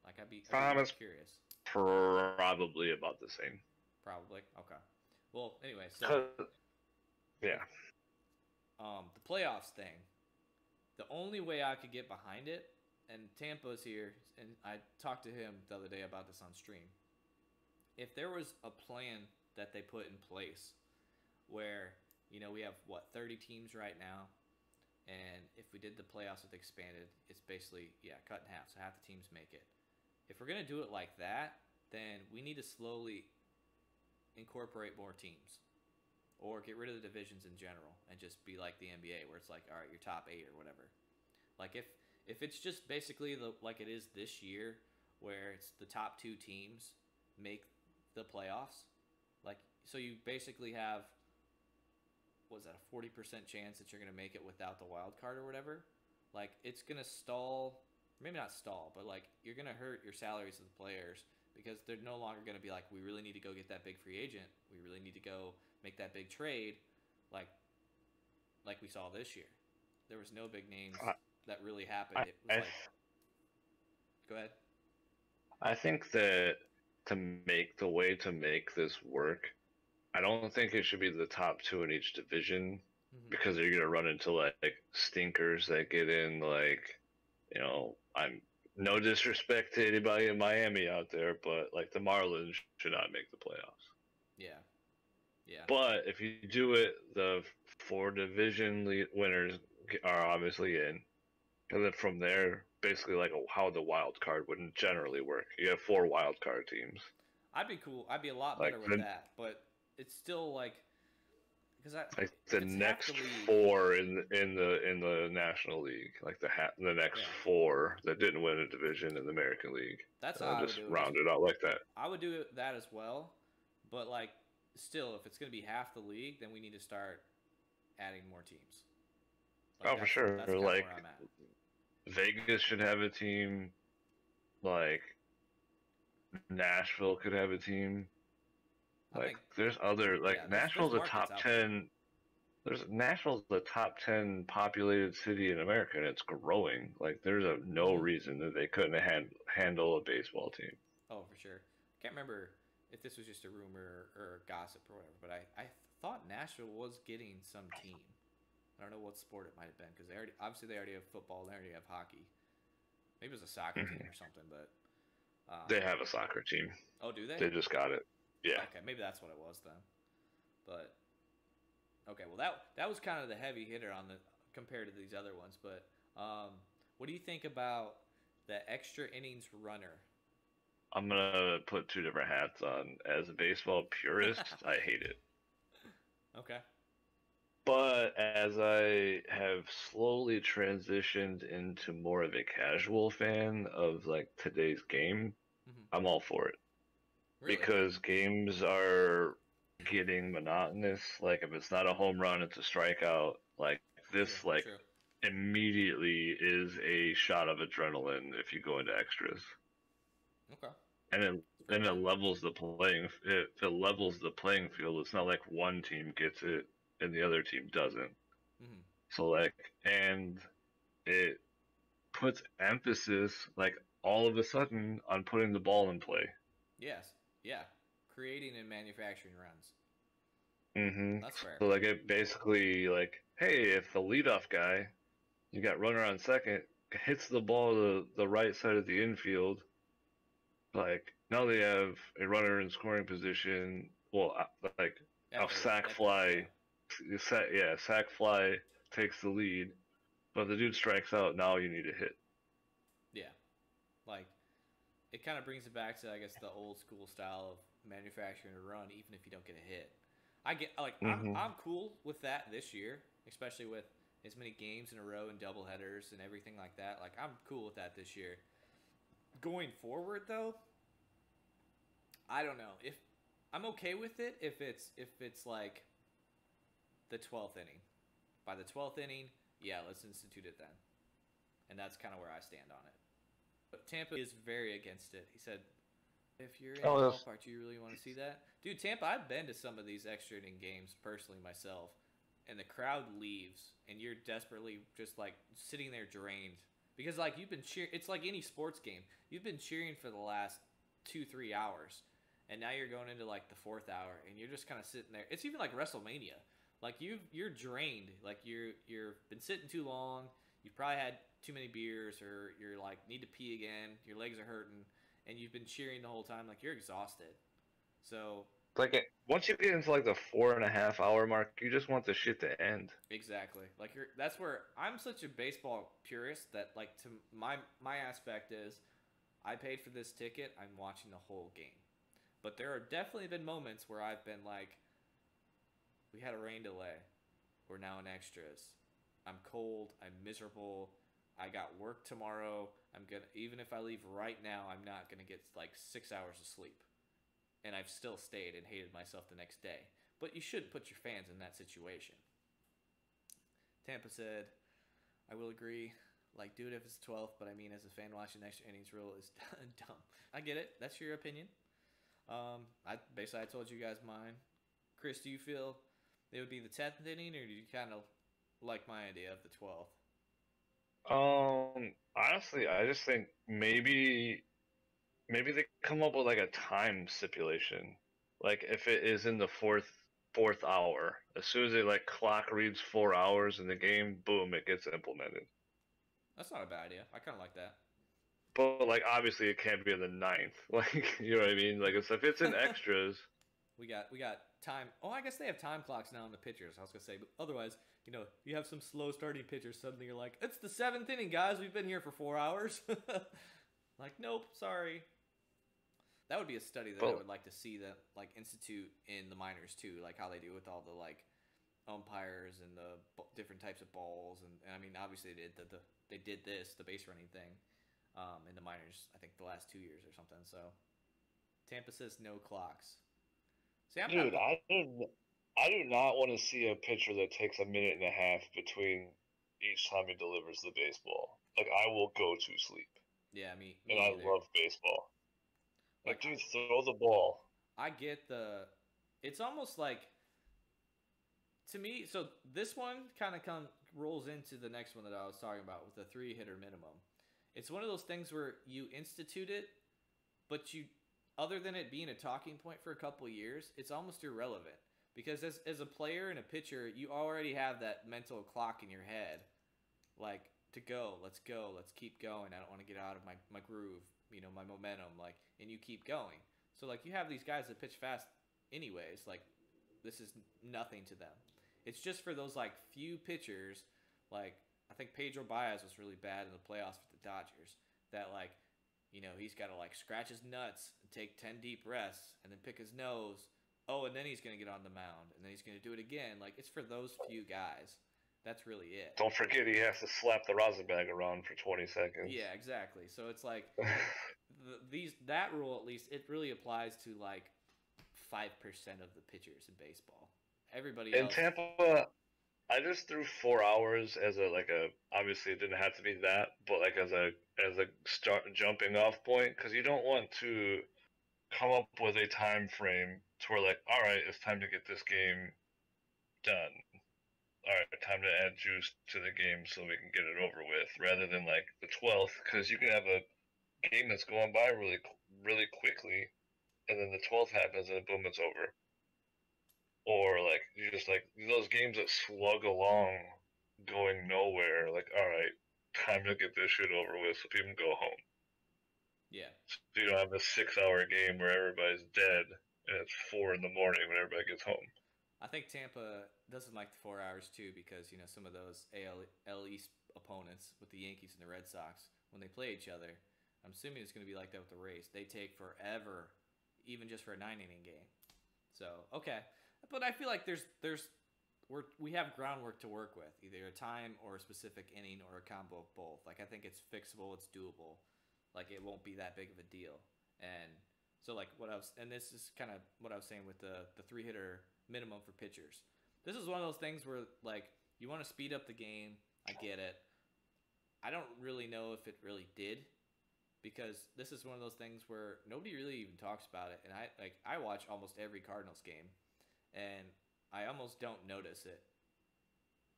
Speaker 1: Like I'd be really
Speaker 2: It's
Speaker 1: curious.
Speaker 2: probably about the same.
Speaker 1: Probably. Okay. Well, anyway, so
Speaker 2: 'Cause-
Speaker 1: with
Speaker 2: yeah,
Speaker 1: the playoffs thing, the only way I could get behind it, and Tampa's here, and I talked to him the other day about this on stream. If there was a plan that they put in place where, we have what, 30 teams right now, and if we did the playoffs with expanded, it's basically, yeah, cut in half, so half the teams make it. If we're going to do it like that, then we need to slowly incorporate more teams or get rid of the divisions in general and just be like the NBA where it's like, all right, your top 8 or whatever. Like if it's just basically like it is this year where it's the top 2 teams make the playoffs, like so you basically have, was that a 40% chance that you're going to make it without the wild card or whatever? Like it's going to stall, maybe not stall, but like you're going to hurt your salaries of the players because they're no longer going to be like, we really need to go get that big free agent. We really need to go make that big trade, like we saw this year. There was no big names
Speaker 2: I
Speaker 1: that really happened.
Speaker 2: I
Speaker 1: It was
Speaker 2: I,
Speaker 1: like, go ahead.
Speaker 2: I think that to make the way to make this work, I don't think it should be the top two in each division,
Speaker 1: Mm-hmm.
Speaker 2: because you're gonna run into like stinkers that get in. Like, I'm no disrespect to anybody in Miami out there, but like the Marlins should not make the playoffs.
Speaker 1: Yeah, yeah,
Speaker 2: But if you do it, the four division winners are obviously in, and then from there, basically like how the wild card would generally work. You have four wild card teams.
Speaker 1: I'd be cool. I'd be a lot
Speaker 2: Like
Speaker 1: better with
Speaker 2: the
Speaker 1: that, but it's still like because
Speaker 2: like
Speaker 1: if
Speaker 2: the
Speaker 1: it's half the
Speaker 2: next
Speaker 1: league,
Speaker 2: four in the National League, like the next
Speaker 1: yeah,
Speaker 2: four that didn't win a division in the American League,
Speaker 1: that's how I would
Speaker 2: just
Speaker 1: do it.
Speaker 2: round it out like that.
Speaker 1: I would do that as well, but like still, if it's gonna be half the league, then we need to start adding more teams. Like
Speaker 2: Oh, for sure.
Speaker 1: that's kind of
Speaker 2: Like,
Speaker 1: where I'm at.
Speaker 2: Vegas should have a team. Like, Nashville could have a team.
Speaker 1: I
Speaker 2: Like,
Speaker 1: think
Speaker 2: there's other,
Speaker 1: yeah,
Speaker 2: like,
Speaker 1: there's
Speaker 2: Nashville's a
Speaker 1: markets
Speaker 2: top
Speaker 1: out there.
Speaker 2: 10. Nashville's the top 10 populated city in America, and it's growing. Like, there's no
Speaker 1: Mm-hmm.
Speaker 2: reason that they couldn't handle a baseball team.
Speaker 1: Oh, for sure. Can't remember if this was just a rumor or gossip or whatever, but I thought Nashville was getting some team. I don't know what sport it might have been because they already have football, they already have hockey. Maybe it was a soccer team or something, but
Speaker 2: They have a soccer team.
Speaker 1: oh, do they?
Speaker 2: They just got it. Yeah.
Speaker 1: Okay, maybe that's what it was then. But okay, well that was kind of the heavy hitter on the compared to these other ones. But what do you think about the extra innings runner?
Speaker 2: I'm gonna put two different hats on. As a baseball purist, I hate it.
Speaker 1: Okay.
Speaker 2: But as I have slowly transitioned into more of a casual fan of like today's game,
Speaker 1: Hmm.
Speaker 2: I'm all for it.
Speaker 1: Really?
Speaker 2: Because games are getting monotonous. Like if it's not a home run, it's a strikeout. Like this,
Speaker 1: True.
Speaker 2: like
Speaker 1: True.
Speaker 2: immediately is a shot of adrenaline if you go into extras,
Speaker 1: Okay.
Speaker 2: and it
Speaker 1: That's a fair
Speaker 2: then it
Speaker 1: point.
Speaker 2: levels the playing field. It's not like one team gets it and the other team doesn't.
Speaker 1: Hmm.
Speaker 2: So like, and it puts emphasis like all of a sudden on putting the ball in play.
Speaker 1: Yes. Yeah. Creating and manufacturing runs.
Speaker 2: Mm-hmm.
Speaker 1: That's fair.
Speaker 2: So like it basically like, hey, if the leadoff guy, you got runner on second, hits the ball to the right side of the infield, like now they have a runner in scoring position. Well, like a sack fly, sack fly takes the lead, but if the dude strikes out. Now you need a hit.
Speaker 1: Yeah. Like it kind of brings it back to I guess the old school style of manufacturing a run, even if you don't get a hit. I get like
Speaker 2: Mm-hmm.
Speaker 1: I'm cool with that this year, especially with as many games in a row and double headers and everything like that. Like I'm cool with that this year. Going forward though, I don't know if I'm okay with it if it's like the 12th inning. By the 12th inning, yeah, let's institute it then. And that's kind of where I stand on it. But Tampa is very against it. He said, if you're in the
Speaker 2: Oh,
Speaker 1: ballpark, do you really want to see that? Dude, Tampa, I've been to some of these extra inning games personally myself, and the crowd leaves, and you're desperately just like sitting there drained. Because like you've been cheering, it's like any sports game. You've been cheering for the last 2-3 hours, and now you're going into like the fourth hour, and you're just kind of sitting there. It's even like WrestleMania. Like you're drained. Like you're been sitting too long. You've probably had too many beers, or you're like need to pee again. Your legs are hurting, and you've been cheering the whole time. Like you're exhausted. So
Speaker 2: like once you get into like the 4.5 hour mark, you just want the shit to end.
Speaker 1: exactly. Like that's where I'm such a baseball purist that like to my aspect is I paid for this ticket. I'm watching the whole game. But there have definitely been moments where I've been like, we had a rain delay. We're now in extras. I'm cold. I'm miserable. I got work tomorrow. I'm gonna even if I leave right now, I'm not gonna get like 6 hours of sleep. And I've still stayed and hated myself the next day. But you should put your fans in that situation. Tampa said, I will agree. Like, do it if it's 12th, but I mean, as a fan, watching extra innings rule is dumb. I get it. That's your opinion. I told you guys mine. Chris, do you feel it would be the 10th inning, or do you kind of like my idea of the 12th?
Speaker 2: Honestly, I just think maybe they come up with like a time stipulation. Like if it is in the fourth hour, as soon as it like clock reads 4 hours in the game, boom, it gets implemented.
Speaker 1: That's not a bad idea. I kind of like that.
Speaker 2: But like obviously it can't be in the ninth. Like you know what I mean? Like if it's in extras.
Speaker 1: We got time. Oh, I guess they have time clocks now on the pitchers. I was gonna say, but otherwise, you have some slow starting pitchers. Suddenly, you're like, it's the 7th inning, guys. We've been here for 4 hours. Like, nope, sorry. That would be a study that I would like to see that like institute in the minors too, like how they do with all the like umpires and the different types of balls, and I mean obviously they did the base running thing in the minors. I think the last 2 years or something. So Tampa says no clocks. See, I'm not.
Speaker 2: Dude, I do not want to see a pitcher that takes a minute and a half between each time he delivers the baseball. Like I will go to sleep.
Speaker 1: Yeah, me
Speaker 2: And I
Speaker 1: either.
Speaker 2: love baseball.
Speaker 1: Like,
Speaker 2: Dude, throw the ball.
Speaker 1: I get the. It's almost like to me. So this one kind of rolls into the next one that I was talking about with the 3 hitter minimum. It's one of those things where you institute it, but other than it being a talking point for a couple years, it's almost irrelevant Because as a player and a pitcher, you already have that mental clock in your head, like to go, let's keep going. I don't want to get out of my groove, my momentum, like, and you keep going. So like you have these guys that pitch fast, anyways. Like this is nothing to them. It's just for those like few pitchers, like I think Pedro Baez was really bad in the playoffs with the Dodgers. That like, he's got to like scratch his nuts and take 10 deep breaths and then pick his nose. Oh, and then he's going to get on the mound and then he's going to do it again. Like it's for those few guys. That's really it.
Speaker 2: Don't forget he has to slap the rosin bag around for 20 seconds.
Speaker 1: Yeah, exactly. So it's like that rule, at least, it really applies to like 5% of the pitchers in baseball. Everybody else.
Speaker 2: In Tampa, I just threw 4 hours as a obviously it didn't have to be that, but like as a start jumping off point, because you don't want to come up with a time frame to where like, all right, it's time to get this game done. All right, time to add juice to the game so we can get it over with, rather than like the 12th, because you can have a game that's going by really quickly, and then the 12th happens and boom, it's over. Or like you just like those games that slug along, going nowhere. Like, all right, time to get this shit over with so people can go home.
Speaker 1: Yeah.
Speaker 2: So you don't have a 6-hour game where everybody's dead and it's 4 in the morning when everybody gets home.
Speaker 1: I think Tampa doesn't like the 4 hours too because some of those AL East opponents with the Yankees and the Red Sox, when they play each other, I'm assuming it's going to be like that with the Rays. They take forever, even just for a 9-inning game. So okay, but I feel like we have groundwork to work with, either a time or a specific inning or a combo of both. Like I think it's fixable, it's doable. Like it won't be that big of a deal. And so like this is kind of what I was saying with the 3-hitter minimum for pitchers. This is one of those things where like you want to speed up the game. I get it. I don't really know if it really did, because this is one of those things where nobody really even talks about it. And I watch almost every Cardinals game, and I almost don't notice it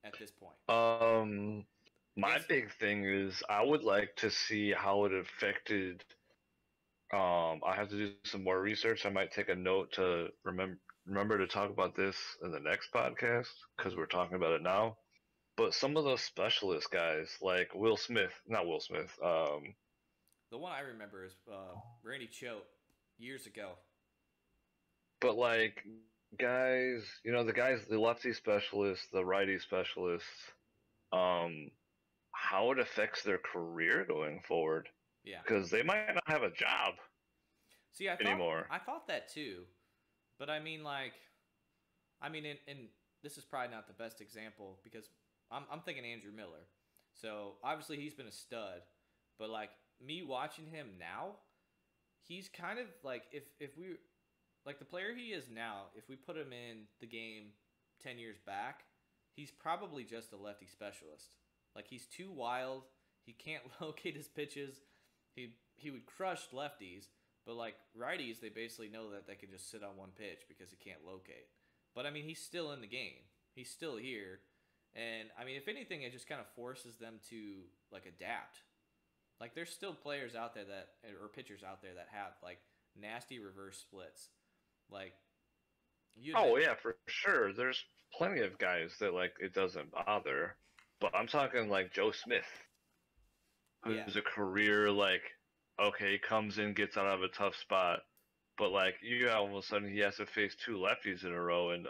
Speaker 1: at this point.
Speaker 2: My big thing is I would like to see how it affected. I have to do some more research. I might take a note to remember to talk about this in the next podcast because we're talking about it now. But some of those specialist guys, like not Will Smith.
Speaker 1: The one I remember is Randy Choate years ago.
Speaker 2: But like guys, the lefty specialists, the righty specialists, how it affects their career going forward.
Speaker 1: Yeah.
Speaker 2: Because they might not have a job.
Speaker 1: See,
Speaker 2: anymore.
Speaker 1: I thought that too. But I mean, and this is probably not the best example because I'm thinking Andrew Miller. So obviously he's been a stud, but like me watching him now, he's kind of like if we like the player he is now, if we put him in the game 10 years back, he's probably just a lefty specialist. Like he's too wild. He can't locate his pitches. He would crush lefties. But like righties, they basically know that they can just sit on one pitch because he can't locate. But I mean, he's still in the game. He's still here. And I mean, if anything, it just kind of forces them to like adapt. Like there's still players out there or pitchers out there that have like nasty reverse splits. Like
Speaker 2: yeah, for sure. There's plenty of guys that like it doesn't bother. But I'm talking like Joe Smith, who's a career like, okay, comes in, gets out of a tough spot, but like all of a sudden he has to face 2 lefties in a row, and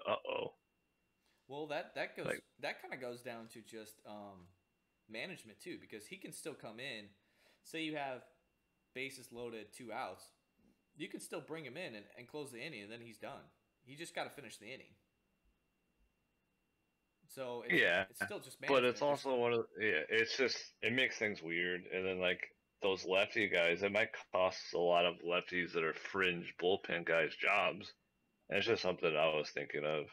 Speaker 1: Well, that kind of goes down to just management too, because he can still come in. Say you have bases loaded, 2 outs, you can still bring him in and close the inning, and then he's done. He just got to finish the inning. So it's still just management.
Speaker 2: But it's also it's just it makes things weird, and then like those lefty guys, it might cost a lot of lefties that are fringe bullpen guys jobs. And it's just something I was thinking of.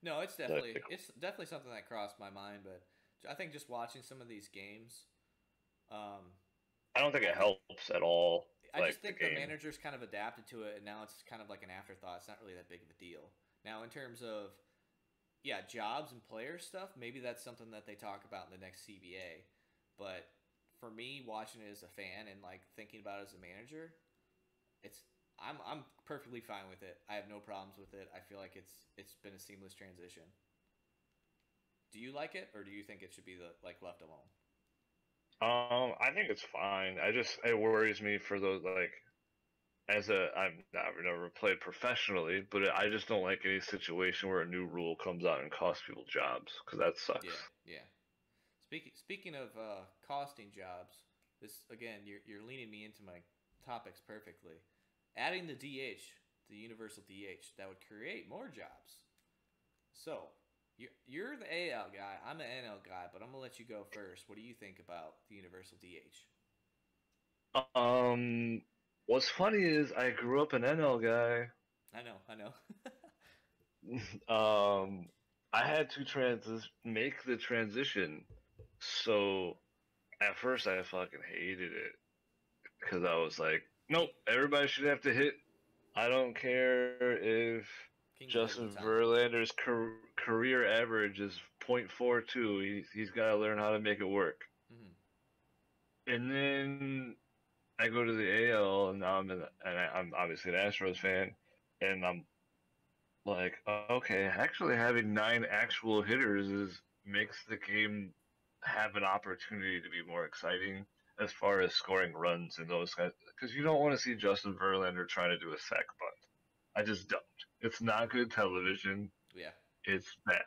Speaker 1: No, it's definitely something that crossed my mind, but I think just watching some of these games,
Speaker 2: I don't think it helps at all.
Speaker 1: I just think the managers kind of adapted to it, and now it's kind of like an afterthought. It's not really that big of a deal. Now, in terms of jobs and player stuff, maybe that's something that they talk about in the next CBA. But for me, watching it as a fan and like thinking about it as a manager, I'm perfectly fine with it. I have no problems with it. I feel like it's been a seamless transition. Do you like it, or do you think it should be left alone?
Speaker 2: I think it's fine. It worries me for those like I've never played professionally, but I just don't like any situation where a new rule comes out and costs people jobs because that sucks.
Speaker 1: Yeah, yeah. Speaking of costing jobs, this again, you're leaning me into my topics perfectly. Adding the DH, the universal DH, that would create more jobs. So you're the AL guy. I'm an NL guy, but I'm gonna let you go first. What do you think about the universal DH?
Speaker 2: Um, what's funny is I grew up an NL guy.
Speaker 1: I know.
Speaker 2: Um, I had to make the transition. So at first I fucking hated it because I was like, nope, everybody should have to hit. I don't care if
Speaker 1: Kings ahead of the
Speaker 2: Justin
Speaker 1: time.
Speaker 2: Verlander's career average is .42. He's got to learn how to make it work.
Speaker 1: Mm-hmm.
Speaker 2: And then I go to the AL, and now I'm obviously an Astros fan, and I'm like, okay, actually having nine actual hitters makes the game have an opportunity to be more exciting as far as scoring runs and those guys, because you don't want to see Justin Verlander trying to do a sac bunt. I just don't. It's not good television.
Speaker 1: Yeah.
Speaker 2: It's bad.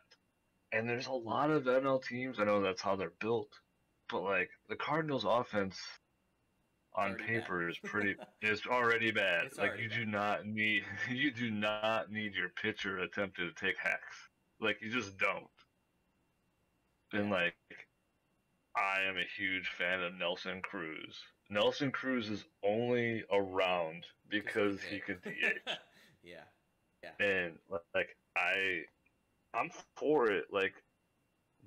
Speaker 2: And there's a lot of NL teams. I know that's how they're built, but like the Cardinals' offense
Speaker 1: It's
Speaker 2: on
Speaker 1: already bad.
Speaker 2: paper is already bad.
Speaker 1: It's
Speaker 2: Like
Speaker 1: already
Speaker 2: you
Speaker 1: bad.
Speaker 2: do not need you do not need your pitcher attempting to take hacks. Like you just don't.
Speaker 1: Yeah.
Speaker 2: And like I am a huge fan of Nelson Cruz. Nelson Cruz is only around
Speaker 1: Because he can
Speaker 2: because he
Speaker 1: hit.
Speaker 2: could DH.
Speaker 1: Yeah. Yeah.
Speaker 2: And like I'm for it. Like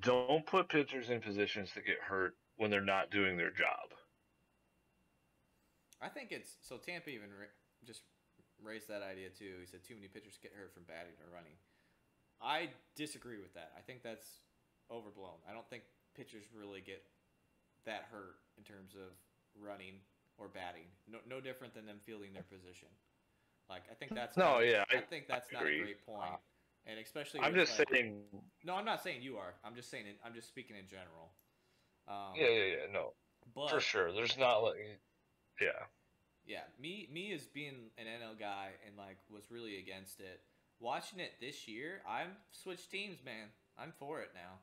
Speaker 2: don't put pitchers in positions to get hurt when they're not doing their job.
Speaker 1: I think it's so Tampa even just raised that idea too. He said too many pitchers get hurt from batting or running. I disagree with that. I think that's overblown. I don't think pitchers really get that hurt in terms of running or batting. No different than them fielding their position. Like
Speaker 2: No, yeah,
Speaker 1: I think
Speaker 2: I
Speaker 1: that's not a
Speaker 2: agree.
Speaker 1: great point. And especially
Speaker 2: I'm
Speaker 1: with
Speaker 2: just saying.
Speaker 1: no, I'm not saying you are. I'm just saying I'm just speaking in general.
Speaker 2: Yeah. No, for
Speaker 1: But
Speaker 2: sure. There's not like, yeah.
Speaker 1: yeah, me as being an NL guy and was really against it. Watching it this year, I'm switched teams, man. I'm for it now.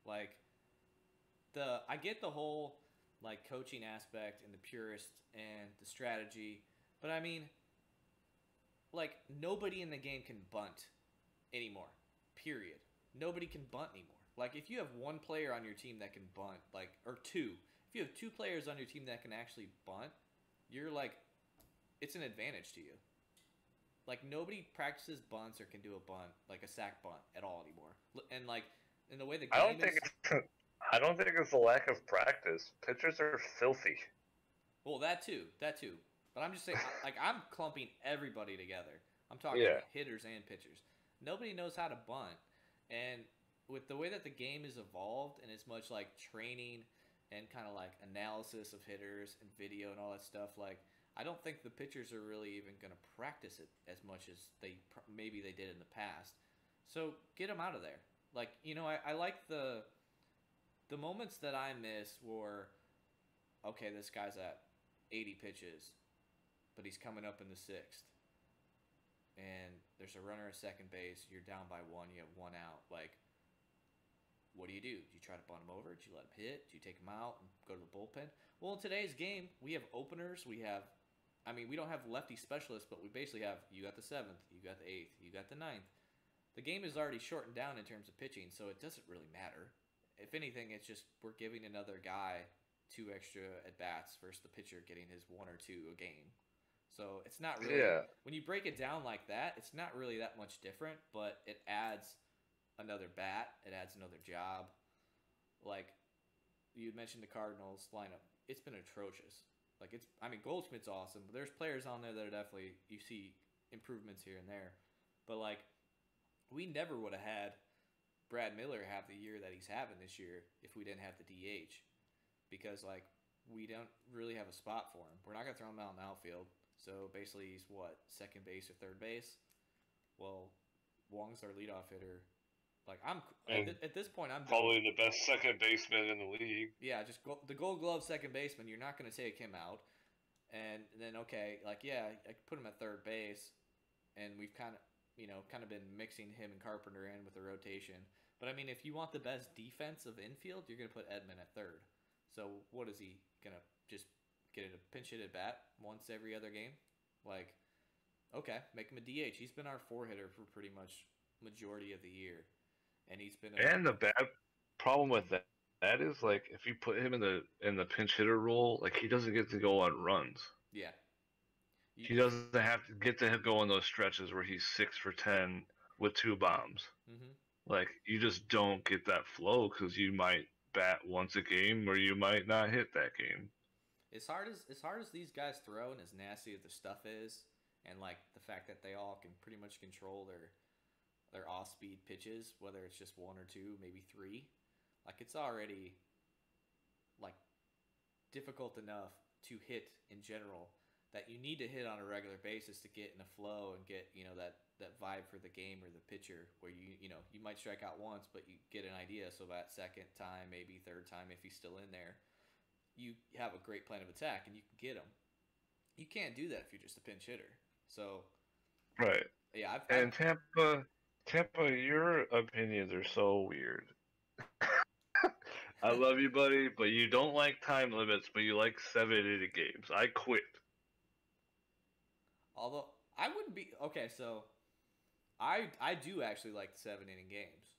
Speaker 1: Like I get the whole coaching aspect and the purist and the strategy, but I mean, nobody in the game can bunt anymore. Period. Nobody can bunt anymore. Like if you have one player on your team that can bunt, or two, if you have two players on your team that can actually bunt, you're it's an advantage to you. Like nobody practices bunts or can do a bunt, like a sack bunt at all anymore. And in the way the
Speaker 2: I don't
Speaker 1: game
Speaker 2: think
Speaker 1: is,
Speaker 2: it's I don't think it's a lack of practice. Pitchers are filthy.
Speaker 1: well, that too. But I'm just saying, I'm clumping everybody together. I'm talking
Speaker 2: Yeah.
Speaker 1: hitters and pitchers. Nobody knows how to bunt, and with the way that the game is evolved and as much training and kind of analysis of hitters and video and all that stuff, I don't think the pitchers are really even going to practice it as much as maybe they did in the past. So get them out of there. I like the moments that I miss were, okay, this guy's at 80 pitches, but he's coming up in the sixth, and there's a runner at second base. You're down by one. You have one out. What do? Do you try to bunt him over? Do you let him hit? Do you take him out and go to the bullpen? Well, in today's game, we have openers. We don't have lefty specialists, but we basically have, you got the seventh, you got the eighth, you got the ninth. The game is already shortened down in terms of pitching, so it doesn't really matter. If anything, it's just we're giving another guy 2 extra at bats versus the pitcher getting his 1 or 2 a game. So it's not really,
Speaker 2: Yeah.
Speaker 1: when you break it down like that, it's not really that much different, but it adds another bat, it adds another job. You mentioned the Cardinals lineup, it's been atrocious. Goldschmidt's awesome, but there's players on there that are definitely, you see improvements here and there. But we never would have had Brad Miller have the year that he's having this year if we didn't have the DH, because we don't really have a spot for him. We're not gonna throw him out in the outfield, So basically, he's what, second base or third base? Well, Wong's our leadoff hitter. Like I'm
Speaker 2: And
Speaker 1: at this point, I'm done.
Speaker 2: probably the best second baseman in the league.
Speaker 1: Yeah, just the Gold Glove second baseman. You're not going to take him out, and then okay, like yeah, I could put him at third base, and we've kind of been mixing him and Carpenter in with the rotation. But I mean, if you want the best defensive infield, you're going to put Edman at third. So what is he going to just get a pinch hit at bat once every other game? Like, okay, make him a DH. He's been our four hitter for pretty much majority of the year, and he's been
Speaker 2: And the bad problem with that is like if you put him in the pinch hitter role, like he doesn't get to go on runs.
Speaker 1: yeah.
Speaker 2: He doesn't have to get to go on those stretches where he's 6 for 10 with 2 bombs.
Speaker 1: Mm-hmm.
Speaker 2: Like you just don't get that flow because you might bat once a game or you might not hit that game.
Speaker 1: As hard as these guys throw and as nasty as the stuff is, and like the fact that they all can pretty much control their off speed pitches, whether it's just one or two, maybe three, like it's already like difficult enough to hit in general that you need to hit on a regular basis to get in a flow and get that vibe for the game or the pitcher where you might strike out once but you get an idea, so that second time, maybe third time, if he's still in there, you have a great plan of attack and you can get him. You can't do that if you're just a pinch hitter. So
Speaker 2: Right.
Speaker 1: yeah,
Speaker 2: and Tampa, your opinions are so weird. I love you, buddy, but you don't like time limits, but you like 7-inning games. I quit.
Speaker 1: although I wouldn't be okay. So I do actually like the 7 inning games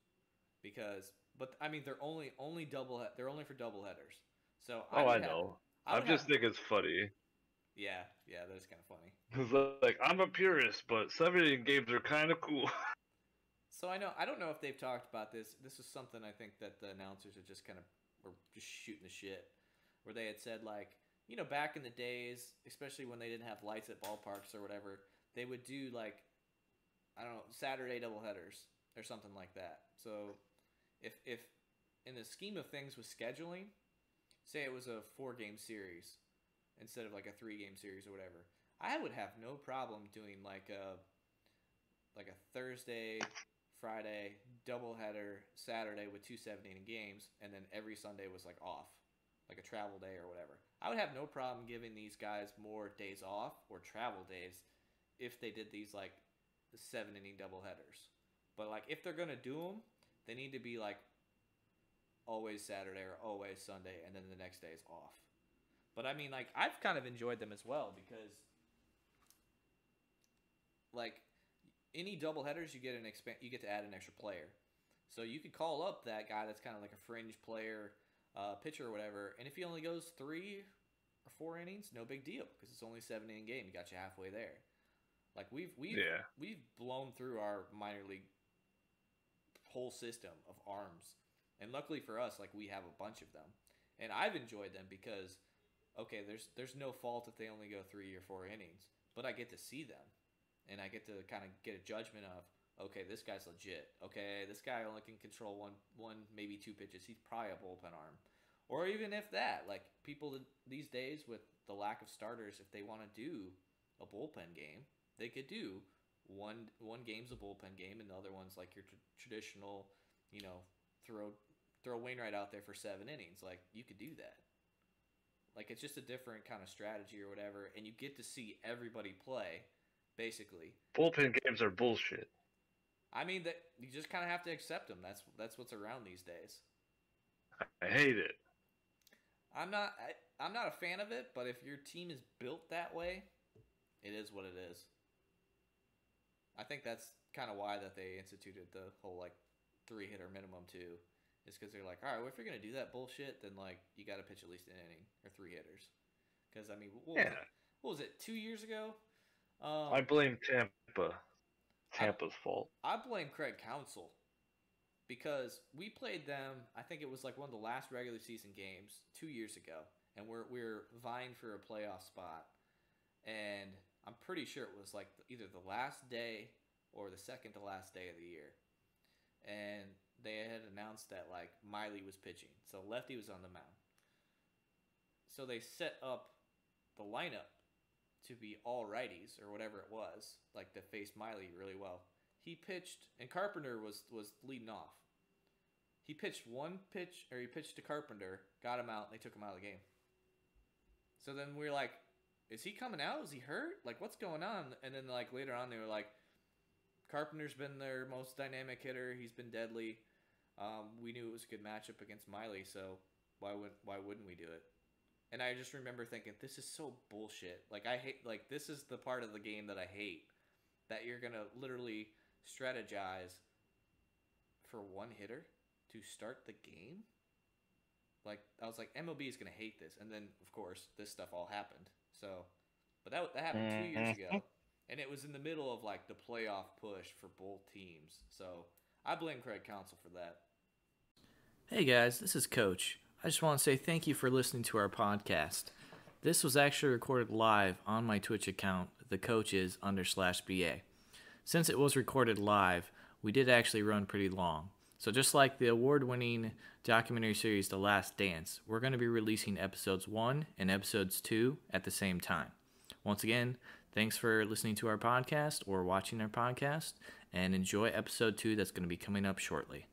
Speaker 1: but I mean they're only they're only for double headers. So
Speaker 2: I know. I'm just thinking it's funny.
Speaker 1: Yeah, that is kind of funny.
Speaker 2: Cause like I'm a purist, but 7-inning games are kind of cool.
Speaker 1: So I don't know if they've talked about this. This is something I think that the announcers are just kind of were just shooting the shit, where they had said like back in the days, especially when they didn't have lights at ballparks or whatever, they would do like I don't know, Saturday doubleheaders or something like that. So if in the scheme of things with scheduling, say it was a 4-game series instead of like a 3-game series or whatever, I would have no problem doing like a Thursday, Friday doubleheader, Saturday with 2 7-inning games, and then every Sunday was like off, like a travel day or whatever. I would have no problem giving these guys more days off or travel days if they did these like the 7-inning doubleheaders. But like if they're gonna do them, they need to be like always Saturday or always Sunday, and then the next day is off. But I mean, like I've kind of enjoyed them as well because like any doubleheaders you get you get to add an extra player. So you could call up that guy that's kind of like a fringe player, pitcher or whatever, and if he only goes 3 or 4 innings, no big deal because it's only a 7-inning game. You got you halfway there. Like we've blown through our minor league whole system of arms, and luckily for us, like we have a bunch of them, and I've enjoyed them because okay, there's no fault if they only go 3 or 4 innings, but I get to see them, and I get to kind of get a judgment of okay, this guy's legit. Okay, this guy only can control one maybe 2 pitches. He's probably a bullpen arm, or even if that. Like people these days with the lack of starters, if they want to do a bullpen game, they could do one game's a bullpen game, and the other one's like your traditional, throw Wainwright out there for 7 innings. Like you could do that. Like it's just a different kind of strategy or whatever, and you get to see everybody play, basically.
Speaker 2: Bullpen games are bullshit.
Speaker 1: I mean that you just kind of have to accept them. That's what's around these days.
Speaker 2: I hate it.
Speaker 1: I'm not a fan of it, but if your team is built that way, it is what it is. I think that's kind of why that they instituted the whole like 3-hitter minimum too, is because they're like, all right, well, if you're gonna do that bullshit, then like you got to pitch at least an inning or 3 hitters. Because I mean, what was it 2 years ago?
Speaker 2: I blame Tampa. Tampa's fault.
Speaker 1: I blame Craig Counsell because we played them. I think it was like one of the last regular season games 2 years ago, and we're vying for a playoff spot, and I'm pretty sure it was like either the last day or the second to last day of the year. And they had announced that like Miley was pitching. So Lefty was on the mound. So they set up the lineup to be all righties or whatever it was, like to face Miley really well. He pitched, and Carpenter was leading off. He pitched he pitched to Carpenter, got him out, and they took him out of the game. So then we were like, is he coming out? Is he hurt? Like, what's going on? And then, like, later on, they were like, Carpenter's been their most dynamic hitter. He's been deadly. We knew it was a good matchup against Miley, so why wouldn't we do it? And I just remember thinking, this is so bullshit. Like, I hate, like, this is the part of the game that I hate. That you're going to literally strategize for one hitter to start the game? Like, I was like, MLB is going to hate this. And then, of course, this stuff all happened. So, but that happened 2 years ago. And it was in the middle of, like, the playoff push for both teams. So, I blame Craig Counsell for that. Hey, guys, this is Coach. I just want to say thank you for listening to our podcast. This was actually recorded live on my Twitch account, thecoaches_BA. Since it was recorded live, we did actually run pretty long. So just like the award-winning documentary series The Last Dance, we're going to be releasing episodes 1 and episodes 2 at the same time. Once again, thanks for listening to our podcast or watching our podcast, and enjoy episode 2 that's going to be coming up shortly.